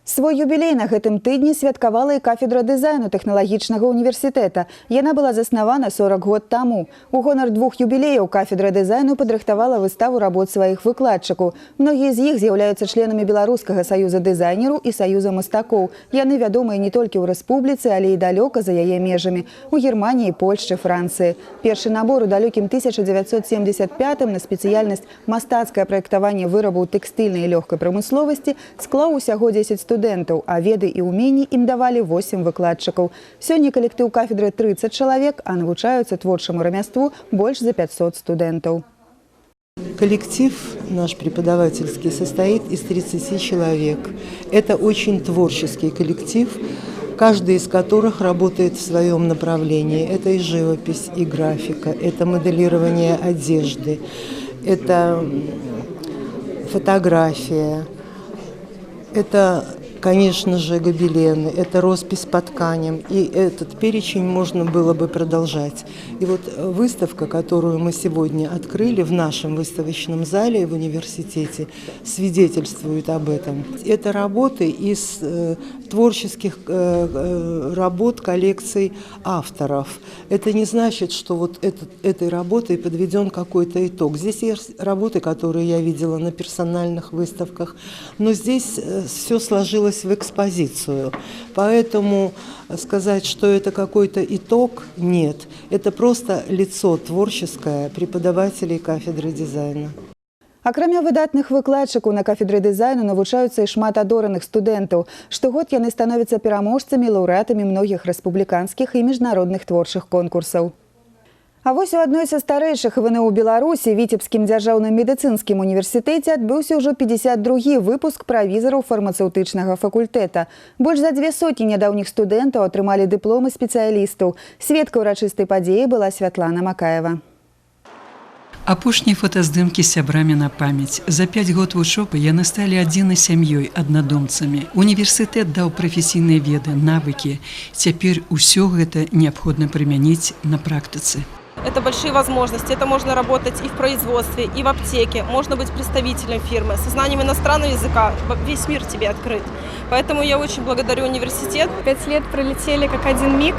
Свой юбілей на гэтым тыдні святкавала і кафедра дызайну тэхналагічнага універсітэта. Яна была заснавана 40 год таму. У гонар 2 юбілеяў кафедра дызайну падрыхтавала выставу работ сваіх выкладчыкаў. Многія з іх з'яўляюцца членамі Беларускага саюза дызайнераў і саюза мастакоў. Яны вядомыя не толькі ў рэспубліцы, але і далёка за яе межамі – у Германіі, Польшчы, Францыі. Першы набор у далёкім 1975-м на спецыяльнасць мастацкае праектаванне вырабаў тэкстыльнай і лёгкай прамысловасці склаў усяго 10 студэнтаў, а веды і ўменні ім давалі 8 выкладчыкаў. Сёння калектыў кафедры 30 чалавек, а навучаюцца творчаму рамяству больш за 500 студэнтаў. Коллектив наш преподавательский состоит из 30 человек. Это очень творческий коллектив, каждый из которых работает в своем направлении. Это и живопись, и графика, это моделирование одежды, это фотография, это, конечно же, гобелены, это роспись по тканям. И этот перечень можно было бы продолжать. И вот выставка, которую мы сегодня открыли в нашем выставочном зале в университете, свидетельствует об этом. Это работы из творческих работ коллекций авторов. Это не значит, что вот этой работой подведен какой-то итог. Здесь есть работы, которые я видела на персональных выставках, но здесь все сложилось в экспозицию. Поэтому сказать, что это какой-то итог, нет. Это просто лицо творческое преподавателей кафедры дизайна. Акрамя выдатных выкладчыкаў на кафедры дызайну навучаюцца і шмат адораных студэнтаў. Штогод яны становяцца пераможцамі, лаўрэатамі многіх рэспубліканскіх і міжнародных творчых конкурсаў. А вось у адной са старэйшых ВНУ Беларусі, Віцебскім дзяржаўным медыцынскім універсітэце, адбыўся ўжо 52-гі выпуск правізараў фармацэўтычнага факультэта. Больш за 200 нядаўніх студэнтаў атрымалі дыпломы спецыялістаў. Сведкай урачыстай падзеі была Святлана Макаева. Апошнія фотаздымкі з сябрамі на памяць. За 5 год вучобы яны сталі адзінай сям'ёй, аднадумцамі. Універсітэт даў прафесійныя веды, навыкі. Цяпер усё гэта неабходна прымяніць на практыцы. Это большие возможности. Это можно работать и в производстве, и в аптеке. Можно быть представителем фирмы. Со знанием иностранного языка весь мир тебе открыт. Поэтому я очень благодарю университет. 5 лет пролетели как один миг,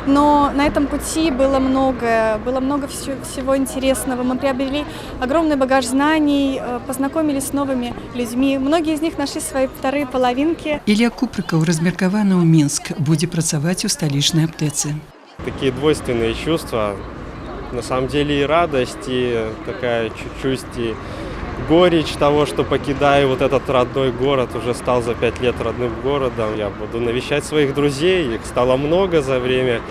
но на этом пути было много всего интересного. Мы приобрели огромный багаж знаний, познакомились с новыми людьми. Многие из них нашли свои вторые половинки. Ілля Купрыкаў размеркаваны ў Мінск, будзе працаваць у сталічнай аптэцы. Такие двойственные чувства. на самом деле и радость, и такая чуть-чуть и горечь того, что покидаю вот этот родной город, уже стал за 5 лет родным городом. Я буду навещать своих друзей, их стало много за время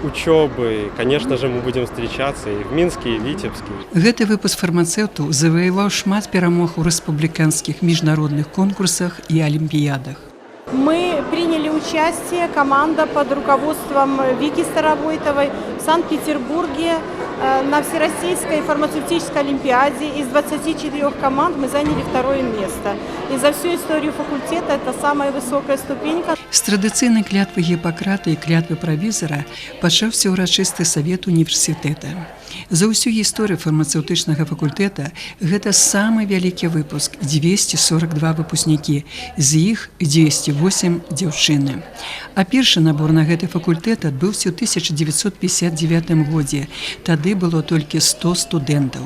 учебы. Конечно же, мы будем встречаться и в Минске, и в Витебске. Гэты выпуск фармацэўтаў заваяваў шмат перамог у рэспубліканскіх міжнародных конкурсах и олимпиадах. Мы приняли участие, команда под руководством Вики Старовойтовой в Санкт-Петербурге на Всероссийской фармацевтической олимпиаде. Из 24 команд мы заняли 2 место. И за всю историю факультета это самая высокая ступенька. З традыцыйнай клятвы Гіппакрата і клятвы правізара пачаўся ўрачысты савет універсітэта. За ўсю гісторыю фармацэўтычнага факультэта гэта самы вялікі выпуск – 242 выпускнікі, з іх 208 дзяўчыны. А першы набор на гэты факультэт адбыўся ў 1959 годзе. Тады было толькі 100 студэнтаў.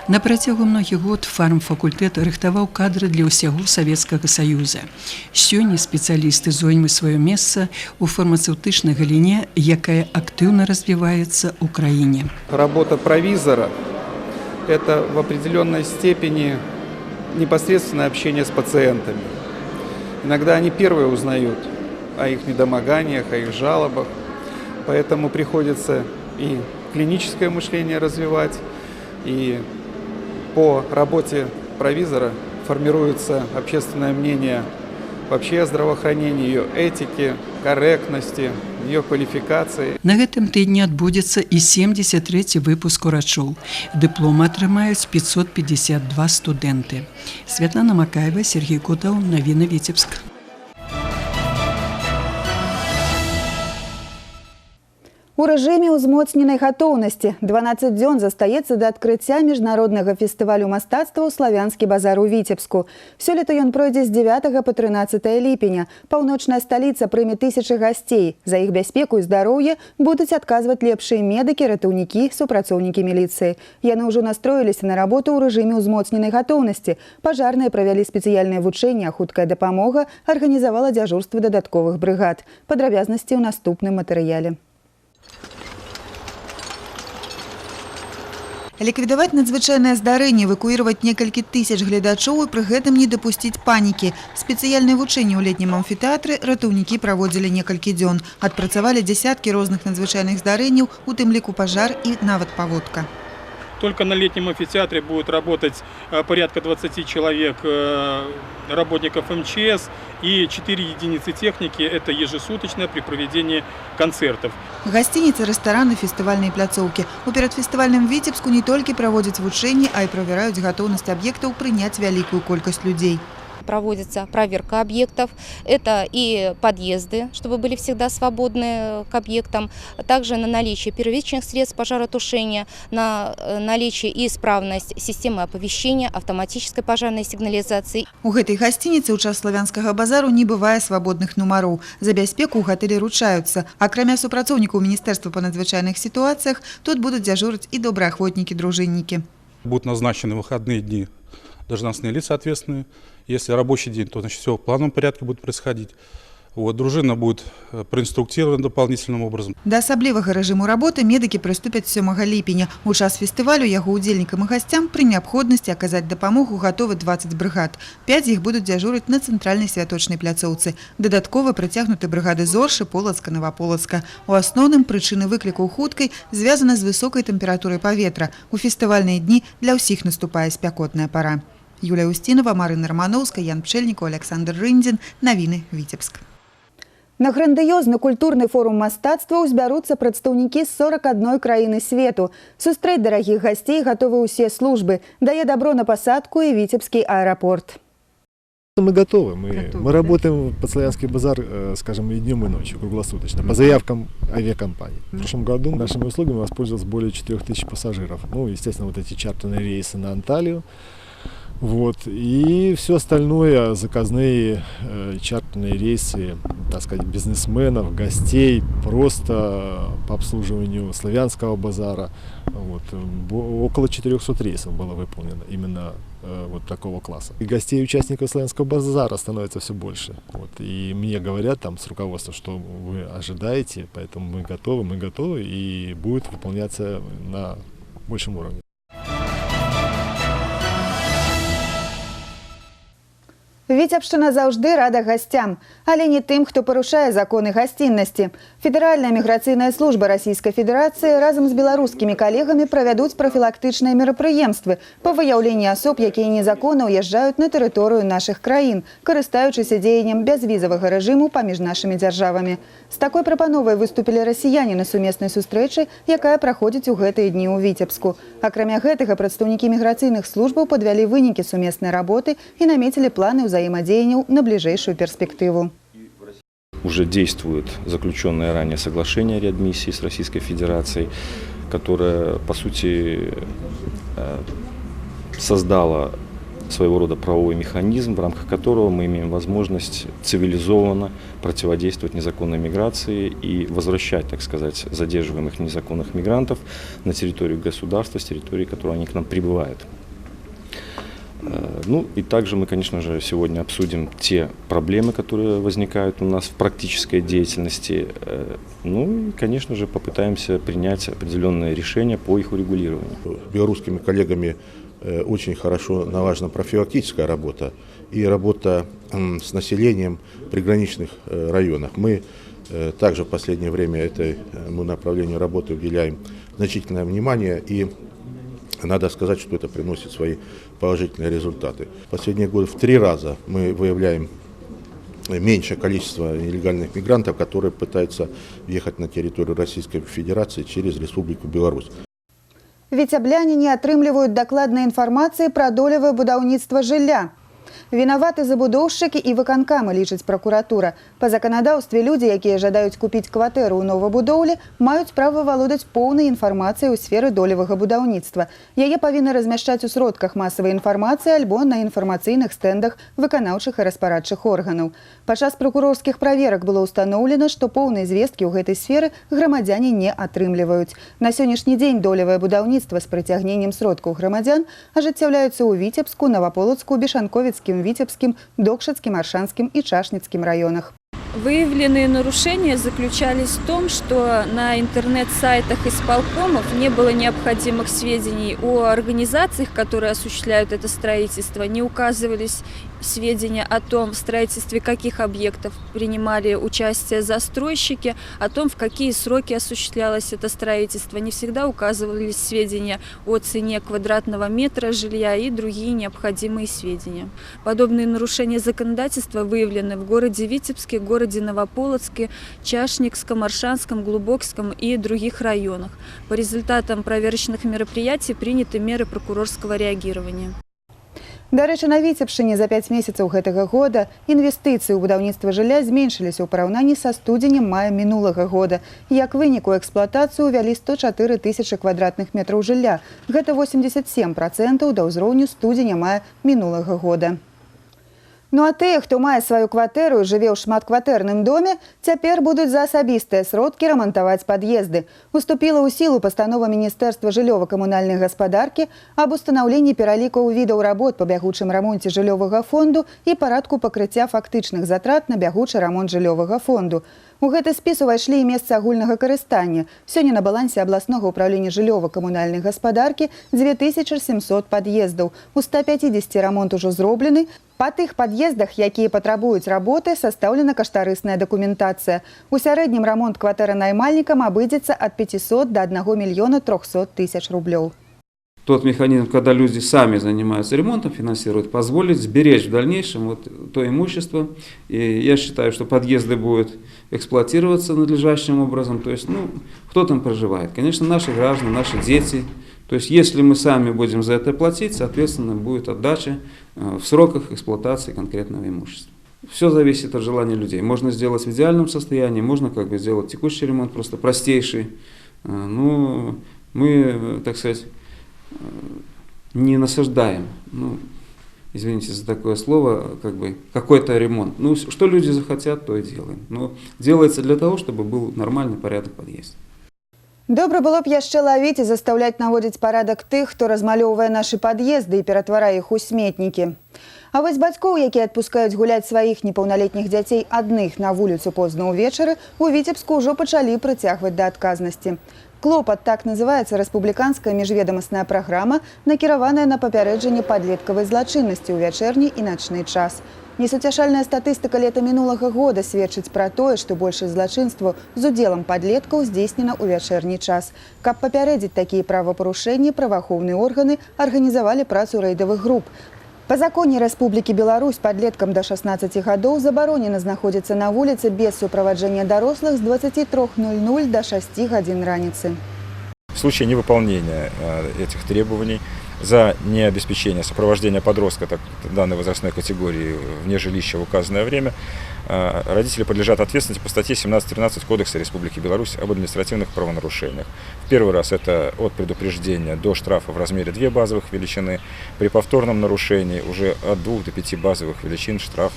На працягу многіх год фармфакультэт рыхтаваў кадры для ўсяго Савецкага Саюза. Сёння спецыялісты зоймы сваё месца ў фармацэўтычнай галіне, якая актыўна развіваецца ў краіне. Работа провизора – это в определенной степени непосредственное общение с пациентами. Иногда они первые узнают о их недомоганиях, о их жалобах, поэтому приходится и клиническое мышление развивать, и по работе провизора формируется общественное мнение вообще о здравоохранении, ее этике, корректности, ее квалификации. На гэтым тыдні адбудзецца і 73-й выпуск урачоў. Дыпломы атрымаюць 552 студэнты. Святлана Макаева, Сергей Котаў, Навіны Віцебск. У рэжыме ўзмоцненай гатоўнасці 12 дзён застаецца да адкрыцця міжнароднага фестывалю мастацтва ў Славянскі базар у Віцебску. Сёлета ён пройдзе з 9 па 13 ліпеня. Паўночная сталіца прыме тысячы гасцей. За іх бяспеку і здароўе будуць адказваць лепшыя медыкі, ратаўнікі, супрацоўнікі міліцыі. Яны ўжо настроіліся на работу ў рэжыме ўзмоцненай гатоўнасці. Пажарныя правялі спецыяльнае вучэнне, а хуткая дапамога арганізавала дзяжурствы дадатковых брыгад. Падрабязнасці ў наступным матэрыяле. Ліквідаваць надзвычайнае здарэнне, эвакуировать некалькі тысяч гледачоў і пры гэтым не дапусціць панікі. Спецыяльнае вучэнне ў летнім амфітэатры ратаўнікі праводзілі некалькі дзён. Адпрацавалі дзясяткі розных надзвычайных здарэнняў, у тым ліку пажар і нават паводка. Только на летнем амфитеатре будет работать порядка 20 человек работников МЧС и 4 единицы техники. Это ежесуточно при проведении концертов. Гостиницы, рестораны, фестивальные пляцоўкі. У перадфестывальным Віцебску не толькі праводзяць вучэнні, а і правяраюць гатоўнасць аб'ектаў прыняць вялікую колькасць людзей. Проводится проверка объектов, это и подъезды, чтобы были всегда свободны к объектам, также на наличие первичных средств пожаротушения, на наличие и исправность системы оповещения, автоматической пожарной сигнализации. У гэтай гостиницы ў час Славянскага базару не бывае свабодных нумароў. За бяспеку ў гатэлі ручаюцца. Акрамя супрацоўнікаў Міністэрства па надзвычайных сітуацыях, тут будуць дзяжурыць і добраахвотнікі-дружыннікі. Будут назначены выходные дни должностные лица ответственные. Если рабочий день, то значит, все в плановом порядке будет происходить. Вот, дружина будет проинструктирована дополнительным образом. Да асаблівага рэжыму работы медыкі прыступяць 7 ліпеня. У час фестывалю яго удзельнікам і гасцям пры неабходнасці аказаць дапамогу гатовы 20 брыгад. 5 іх будуць дзяжурыць на цэнтральнай святочнай пляцоўцы. Дадаткова прыцягнуты брыгады Зоршы, Полацка, Новаполацка. У асноўным прычыны выкліку хуткай звязана з высокай тэмпературай паветра. У фестывальныя дні для ўсіх наступае спякотная пара. Юлія Устінова, Марына Романовская, Ян Пчэльнікаў, Александр Рындзін. Навіны Віцебск. На грандыёзны культурны форум мастацтва узбяруцца прадстаўнікі з 41 краіны свету. Сустрэць дарагіх гасцей гатовы ўсе службы. Дае добро на пасадку и Витебский аэропорт. Мы готовы. Мы работаем под Славянский базар, скажем, и днем, и ночью, круглосуточно, по заявкам авиакомпаний. В прошлом году нашими услугами воспользовалось более 4000 пассажиров. Ну, естественно, вот эти чартерные рейсы на Анталию, Вот. И все остальное, заказные чартерные рейсы, так сказать, бизнесменов, гостей, просто по обслуживанию славянского базара. Вот. Около 400 рейсов было выполнено именно вот такого класса. И гостей, участников славянского базара становится все больше. Вот. И мне говорят там с руководства, что вы ожидаете, поэтому мы готовы и будет выполняться на большем уровне. Віцебшчына заўжды рада гасцям, але не тым, хто парушае законы гасціннасці. Федэральная міграцыйная служба Расійскай Федэрацыі разам з беларускімі калегамі правядуць прафілактычныя мерапрыемствы па выяўленні асоб, якія незаконна ўязджаюць на тэрыторыю нашых краін, карыстаючыся дзеяннем бязвізавага рэжыму паміж нашымі дзяржавамі. З такой прапановай выступілі расіяне на сумеснай сустрэчы, якая праходзіць у гэтыя дні ў Віцебску. Акрамя гэтага, прадстаўнікі міграцыйных службаў падвялі вынікі сумеснай работы і намецілі планы взаимодействия на ближайшую перспективу. Уже действует заключенное ранее соглашение о реадмиссии с Российской Федерацией, которое, по сути, создало своего рода правовой механизм, в рамках которого мы имеем возможность цивилизованно противодействовать незаконной миграции и возвращать, так сказать, задерживаемых незаконных мигрантов на территорию государства, с территории, которой они к нам прибывают. Ну и также мы, конечно же, сегодня обсудим те проблемы, которые возникают у нас в практической деятельности. Ну и, конечно же, попытаемся принять определенные решения по их урегулированию. Белорусскими коллегами очень хорошо налажена профилактическая работа и работа с населением в приграничных районах. Мы также в последнее время этому направлению работы уделяем значительное внимание, и надо сказать, что это приносит свои положительные результаты. В последние годы в 3 раза мы выявляем меньшее количество нелегальных мигрантов, которые пытаются въехать на территорию Российской Федерации через Республику Беларусь. Віцябляне не атрымліваюць дакладнай інфармацыі пра долевае будаўніцтва жылля. Вінаваты забудоўшчыкі і выканкамы, лічыць пракуратура. Па заканадаўстве людзі, якія жадаюць купіць кватэру ў новабудоўлі, маюць права валодаць поўнай інфармацыяй у сферы долевага будаўніцтва. Яе павінны размяшчаць у сродках масавай інфармацыі альбо на інфармацыйных стэндах выканаўчых і распарадчых органаў. Падчас пракурорскіх праверак было ўстаноўлена, што поўнай звесткі ў гэтай сферы грамадзяне не атрымліваюць. На сённяшні дзень долевае будаўніцтва з прыцягненнем сродкаў грамадзян ажыццяўляецца ў Віцебску, Новаполацку, Бешанковіцкім, Витебским, Докшацким, Аршанским и Чашницким районах. Выявленные нарушения заключались в том, что на интернет-сайтах исполкомов не было необходимых сведений о организациях, которые осуществляют это строительство, не указывались сведения о том, в строительстве каких объектов принимали участие застройщики, о том, в какие сроки осуществлялось это строительство. Не всегда указывались сведения о цене квадратного метра жилья и другие необходимые сведения. Подобные нарушения законодательства выявлены в городе Витебске, городе Новополоцке, Чашникском, Аршанском, Глубокском и других районах. По результатам проверочных мероприятий приняты меры прокурорского реагирования. Дарэчы, на Віцебшчыне за 5 месяцаў гэтага года інвестыцыі ў будаўніцтва жылля зменшыліся ў параўнанні са студзенем-маем мінулага года. Як вынік, у эксплуатацыю ўвялі 104 тысячы квадратных метраў жылля. Гэта 87% да ўзроўню студзеня-мая мінулага года. Ну а тыя, хто мае сваю кватэру і жыве ў шматкватэрным доме, цяпер будуць за асабістыя сродкі рамантаваць пад'езды. Уступіла ў сілу пастанова Міністэрства жыллёва-камунальнай гаспадаркі аб устанаўленні пералікаў відаў работ па бягучым рамонце жыллёвага фонду і парадку пакрыцця фактычных затрат на бягучы рамонт жыллёвага фонду. У гэты спіс увайшлі і месцы агульнага карыстання. Сёння на балансе абласнога ўправлення жыллёва-камунальнай гаспадаркі 2700 пад'ездаў. У 150 рамонт ужо зроблены. Па тых пад'ездах, якія патрабуюць работы, састаўлена каштарысная дакументацыя. У сярэднім рамонт кватэры наймальнікам абыдзецца ад 500 до 1 миллиона 300 тысяч рублёў. Тот механизм, когда люди сами занимаются ремонтом, финансируют, позволит сберечь в дальнейшем вот то имущество. И я считаю, что подъезды будут эксплуатироваться надлежащим образом. То есть, кто там проживает? Конечно, наши граждане, наши дети. То есть, если мы сами будем за это платить, соответственно, будет отдача в сроках эксплуатации конкретного имущества. Все зависит от желания людей. Можно сделать в идеальном состоянии, можно сделать текущий ремонт, просто простейший. Мы, так сказать, не насаждаем извините за такое слово, как бы какой-то ремонт. Ну, что люди захотят, то и делаем. Но делается для того, чтобы был нормальный порядок в подъезде. Добра было б яшчэ лавіць і застаўляць наводзіць парадак тых, хто размалёўвае нашы пад'езды і ператварае іх у сметнікі. А вось бацькоў, якія адпускаюць гуляць сваіх непаўналетніх дзяцей адных на вуліцу позна ўвечары, у Віцебску ўжо пачалі прыцягваць да адказнасці. «Клопат» – так называецца рэспубліканская міжведамасная праграма, накіраваная на папярэджанне падлеткавай злачыннасці ў вячэрні і начны час. Несуцяшальная статыстыка лета мінулага года сведчыць пра тое, што большасць злачынстваў з удзелам падлеткаў здзейснена ў вячэрні час. Каб папярэдзіць такія правапарушэнні, праваахоўныя органы арганізавалі працу рэйдавых груп. Па законе Рэспублікі Беларусь падлеткам да 16 гадоў забаронена знаходзіцца на вуліцы без суправаджэння дарослых з 23:00 до 6 гадзін раніцы. В случае невыполнения этих требований за необеспечение сопровождения подростка данной возрастной категории вне жилища в указанное время родители подлежат ответственности по статье 17.13 Кодекса Республики Беларусь об административных правонарушениях. В первый раз это от предупреждения до штрафа в размере 2 базовых величины. При повторном нарушении уже от 2 до 5 базовых величин штраф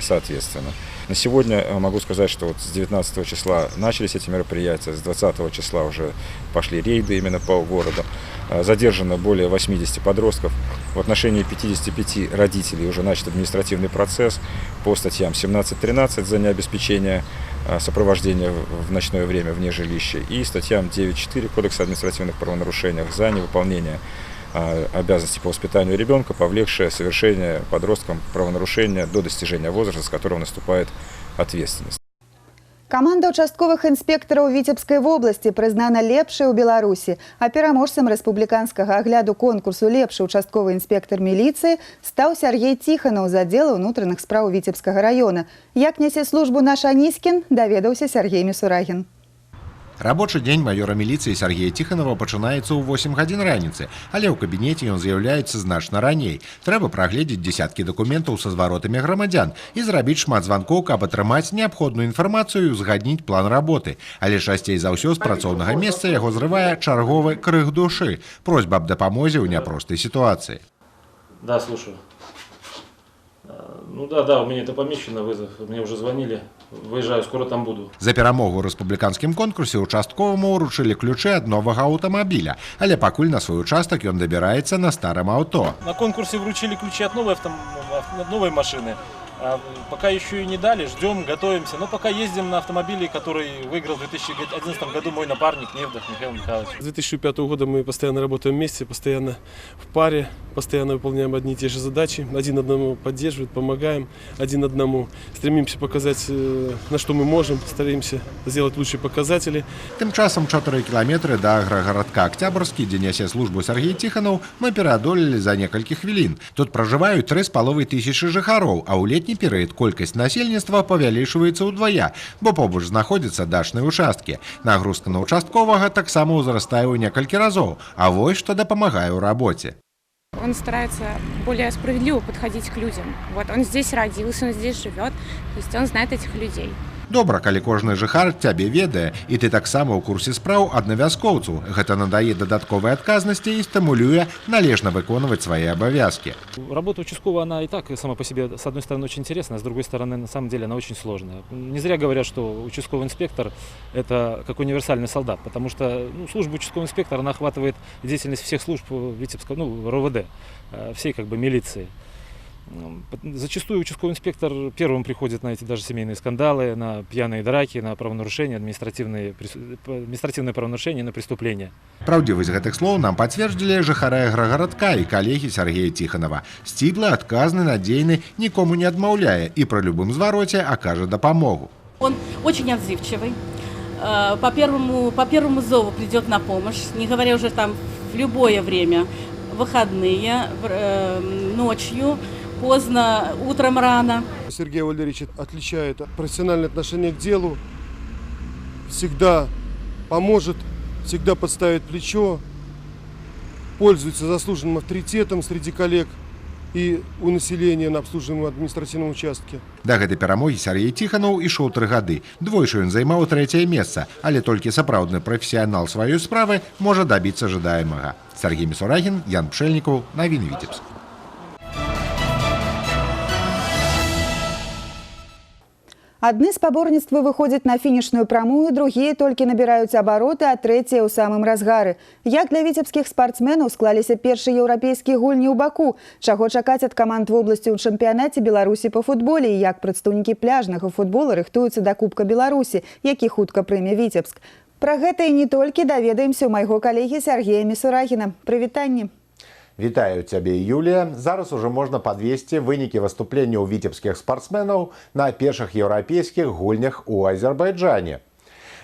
соответственно. На сегодня могу сказать, что вот с 19 числа начались эти мероприятия, с 20 числа уже пошли рейды именно по городу. Задержано более 80 подростков. В отношении 55 родителей уже начат административный процесс по статьям 17.13 за необеспечение сопровождения в ночное время вне жилища и статьям 9.4 Кодекса административных правонарушений за невыполнение обязанностей по воспитанию ребенка, повлекшее совершение подростком правонарушения до достижения возраста, с которого наступает ответственность. Каманда участковых інспектараў Віцебскай вобласці прызнана лепшай у Беларусі, а пераможцам рэспубліканскага агляду конкурсу «Лепшы участковы інспектар міліцыі» стаў Сергей Тиханов з аддзела ўнутраных спраў Віцебскага района. Як нясе службу наш Аніскін, даведаўся Сергей Місурагін. Рабочий день майора милиции Сергея Тихонова пачынаецца ў 8 гадзін раніцы, але ў кабінеце ён з'яўляецца значна раней. Трэба прагледзець десяткі дакументаў са зваротамі грамадзян і зрабіць шмат званкоў, каб атрымаць неабходную інфармацыю і узгадніць план работы. Але часцей за ўсё з працоўнага месца яго зрывае чарговы крых душы, просьба аб дапамозе ў няпростай ситуации. Да, слушаю. Ну да, у меня это помечено, вызов. Мне уже звонили. Выезжаю, скоро там буду. За перамогу ў рэспубліканскім конкурсе участковаму ўручылі ключы ад новага аўтамабіля, але пакуль на свой участак ён дабіраецца на старым аўто. На конкурсе вручили ключи от новой машины. А пока еще и не дали, ждем, готовимся. Но пока ездим на автомобиле, который выиграл в 2011 году мой напарник Невдах Михаил Михайлович. С 2005 года мы постоянно работаем вместе, постоянно в паре, постоянно выполняем одни и те же задачи. Один одному поддерживает, помогаем, один одному. Стремимся показать, на что мы можем, стараемся сделать лучшие показатели. Тым часам 4 кіламетры да аграгарадка Октябрьскі, дзе нясе службу Сергей Тихонов, мы пераадолелі за некалькі хвілін. Тут пражываюць 3500 жыхароў, а ў летні перыяд колькасць насельніцтва павялічваецца ўдвая, бо побач знаходзяцца дачныя участкі. Нагрузка на участковага таксама ўзрастае ў некалькі разоў, а вось што дапамагае ў рабоце. Он старается более справедливо подходить к людям. Вот он здесь родился, он здесь живет, то есть он знает этих людей. Добра, калі кожны жыхар цябе ведае, і ты таксама ў курсе спраў аднавязкоўцу. Гэта надае дадатковай адказнасці і стымулюе належна выконваць свае абавязкі. Работа участкового, она и так сама по себе, с одной стороны, очень интересная, с другой стороны, на самом деле, она очень сложная. Не зря говорят, что участковый инспектор – это как универсальный солдат, потому что служба участкового инспектора, она охватывает деятельность всех служб Витебского, РОВД, всей как бы милиции. Зачастую участковый инспектор первым приходит на эти даже семейные скандалы, на пьяные драки, на правонарушения, административные правонарушения, на преступления. Праўдзівасць гэтых слоў нам пацвердзілі жыхары аграгарадка і калегі Сергея Тихонова. Сціплы, адказны, надзейны, нікому не адмаўляе і пры любым звароце акажа дапамогу. Он очень отзывчивый. По первому зову придет на помощь, не говоря уже там в любое время, выходные, ночью, поздно, утром рано. Сергей Валерьевич отличает профессиональное отношение к делу, всегда поможет, всегда подставит плечо, пользуется заслуженным авторитетом среди коллег и у населения на обслуживаемом административном участке. Да гэтай перамогі Сергей Тихонов ішоў 3 гады. Двойчы ён займаў 3-е месца, але толькі сапраўдны прафесіянал сваёй справы можа дабіцца жадаемага. Сергей Місурагін, Ян Пшэльнікаў, навіны Віцебск. Адны спаборніцтвы выходзяць на фінішную прамую, другія толькі набіраюць абароты, а трэція ў самым разгары. Як для віцебскіх спартсменаў склаліся першыя еўрапейскія гульні ў Баку? Чаго чакаць ад каманд вобласці ў чэмпіянаце Беларусі па футболе і як прадстаўнікі пляжнага футбола рыхтуюцца да Кубка Беларусі, які хутка прыме Віцебск? Пра гэта і не толькі даведаемся ў майго калегі Сергея Мисурагіна. Прывітанне! Вітаю цябе, Юлія. Зараз уже можна падвесці вынікі выступленняў віцебскіх спартсменаў на першых еўрапейскіх гульнях у Азербайджане.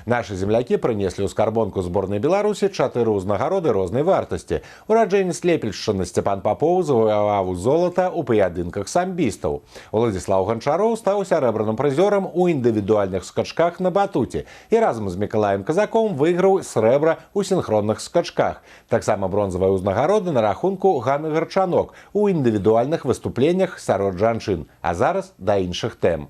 Нашы землякі прынеслі ў скарбонку зборнай Беларусі 4 ўзнагароды рознай вартасці. Ураджэнец Лепельшчыны Сцяпан Папоў заваяваў золата ў паядынках самбістаў. Уладзіслаў Ганчароў стаў сярэбраным прызёрам у індывідуальных скачках на батуце і разам з Мікалаем Казаком выйграў срэбра ў сінхронных скачках. Таксама бронзавая ўзнагарода на рахунку Ганны Гарчанок у індывідуальных выступленнях сярод жанчын. А зараз да іншых тэм.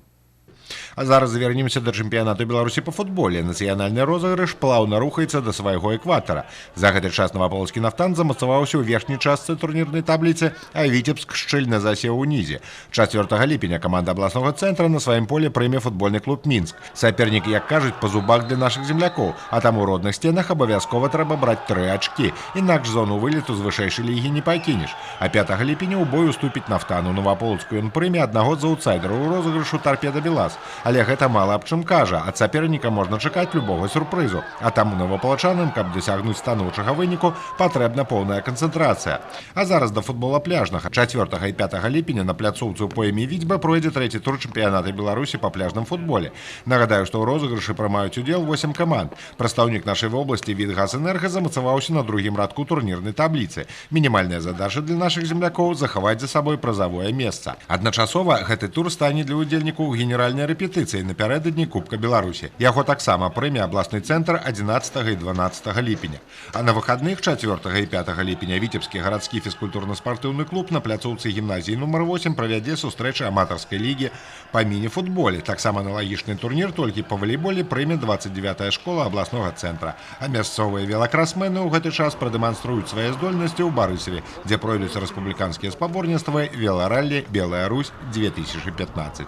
А зараз завернемся да чэмпіянату Беларусі па футболе. Нацыянальны розыгрыш плаўна рухаецца да свайго экватара. За гэты час Новаполацкі «Нафтан» замацаваўся ў верхняй частцы турнірнай табліцы, а Віцебск шчыльна засеў унізе. 4 ліпеня каманда абласнога цэнтра на сваім поле прыме футбольны клуб «Мінск». Сапернік, як кажуць, па зубах для нашых землякоў, а там у родных стенах абавязкова трэба браць 3 ачкі, інакш зону вылету з вышэйшай лігі не пакінеш. А 5 ліпеня ў бой уступіць «Нафтан». У Новаполацку ён прыме аднаго з аўтсайдераў у розыгрышу «Торпеда Белаз». Але гэта мала аб чым кажа. Ад саперніка можна чакаць любога сюрпрызу. А таму новапалачанам, каб дасягнуць станоўчага выніку, патрэбна поўная канцэнтрацыя. А зараз да футбола пляжнага. 4 і 5 ліпеня на пляцоўцы ў поеме Віцьба пройдзе 3-й тур чэмпіяната Беларусі па пляжным футболе. Нагадаю, што ў розыгрышы прымаюць удзел 8 каманд. Прадстаўнік нашай вобласці «Відгазэнерга» замацаваўся на другім радку турнірнай табліцы. Мінімальная задача для нашых землякоў захаваць за сабой прызавое месца. Адначасова гэты тур стане для удзельнікаў генеральнай рэпетыцыі напярэдадні Кубка Беларусі. Яго таксама прыме абласны цэнтр 11 і 12 ліпеня. А на выхадных 4 і 5 ліпеня Віцебскі гарадскі фізкультурна-спартыўны клуб на пляцоўцы гімназіі нумар 8 правядзе сустрэчы аматарскай лігі па міні-футболе. Таксама аналагічны турнір толькі па валейболе прыме 29-я школа абласнога цэнтра. А мясцовыя велакрасмены ў гэты час прадэманструюць свае здольнасці ў Барысаве, дзе пройдуць рэспубліканскія спаборніцтвы велараллі «Белая Русь 2015».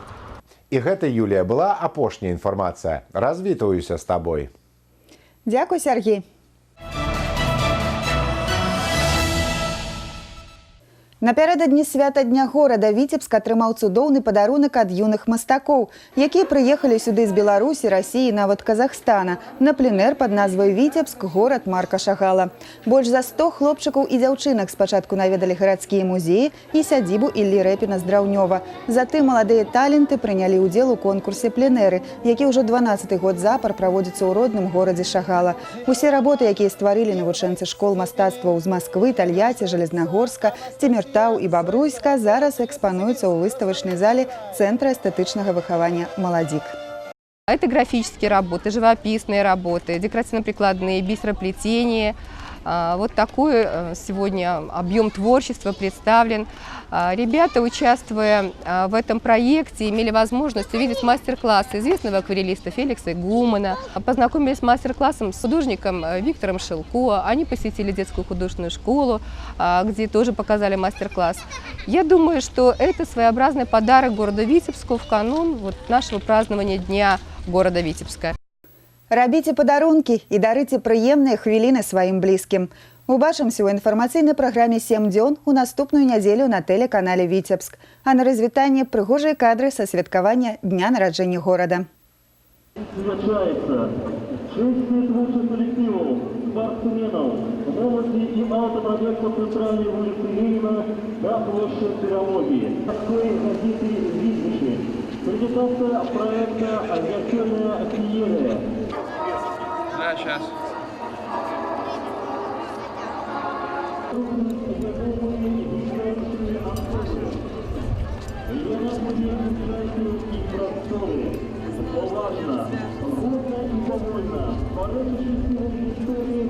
І гэта, Юлія, была апошняя інфармацыя. Развітваюся з табой. Дзякуй, Сергей. Напярэдадні свята Дня горада Віцебск атрымаў цудоўны падарунак ад юных мастакоў, якія прыехалі сюды з Беларусі, Расіі і нават Казахстана на пленэр пад назвай «Віцебск. Горад Марка Шагала». Больш за 100 хлопчыкаў і дзяўчынак спачатку наведалі гарадскія музеі і сядзібу Іллі Рэпіна з Драўнёва. Затым маладыя таленты прынялі ўдзел у конкурсе пленэры, які ўжо 12-й год запар праводзіцца ў родным горадзе Шагала. Усе работы, якія стварылі навучэнцы школ мастацтваў з Масквы, Тольятти, Жалезнагорска, Цемертау і Бабруйска, зараз экспануюцца ў выставачнай зале Центра эстэтычнага выхавання «Маладзік». Это графические работы, живописные работы, декоративно-прикладные, бисероплетения. Вот такой сегодня объем творчества представлен. Ребята, участвуя в этом проекте, имели возможность увидеть мастер-классы известного акварелиста Феликса Гумана. Познакомились с мастер-классом с художником Виктором Шилко. Они посетили детскую художественную школу, где тоже показали мастер-класс. Я думаю, что это своеобразный подарок городу Витебску в канун нашего празднования Дня города Витебска. Рабіце падарункі і дарыце прыемныя хвіліны сваім блізкім. Убачымся ў інфармацыйнай праграме «7 дзён» у наступную нядзелю на тэлеканале «Віцебск». А на развітанне прыгожыя кадры са святкавання Дня нараджэння горада. Завершается 6 творчих коллективов, спортсменов, молоди и автопробегов центральной улицы Ленина до площади Перемоги. Такой газеты «Витебск». Презентация проекта «Авиационная феерия». Да, сейчас. Важно, годно и довольно. Порой счастливой истории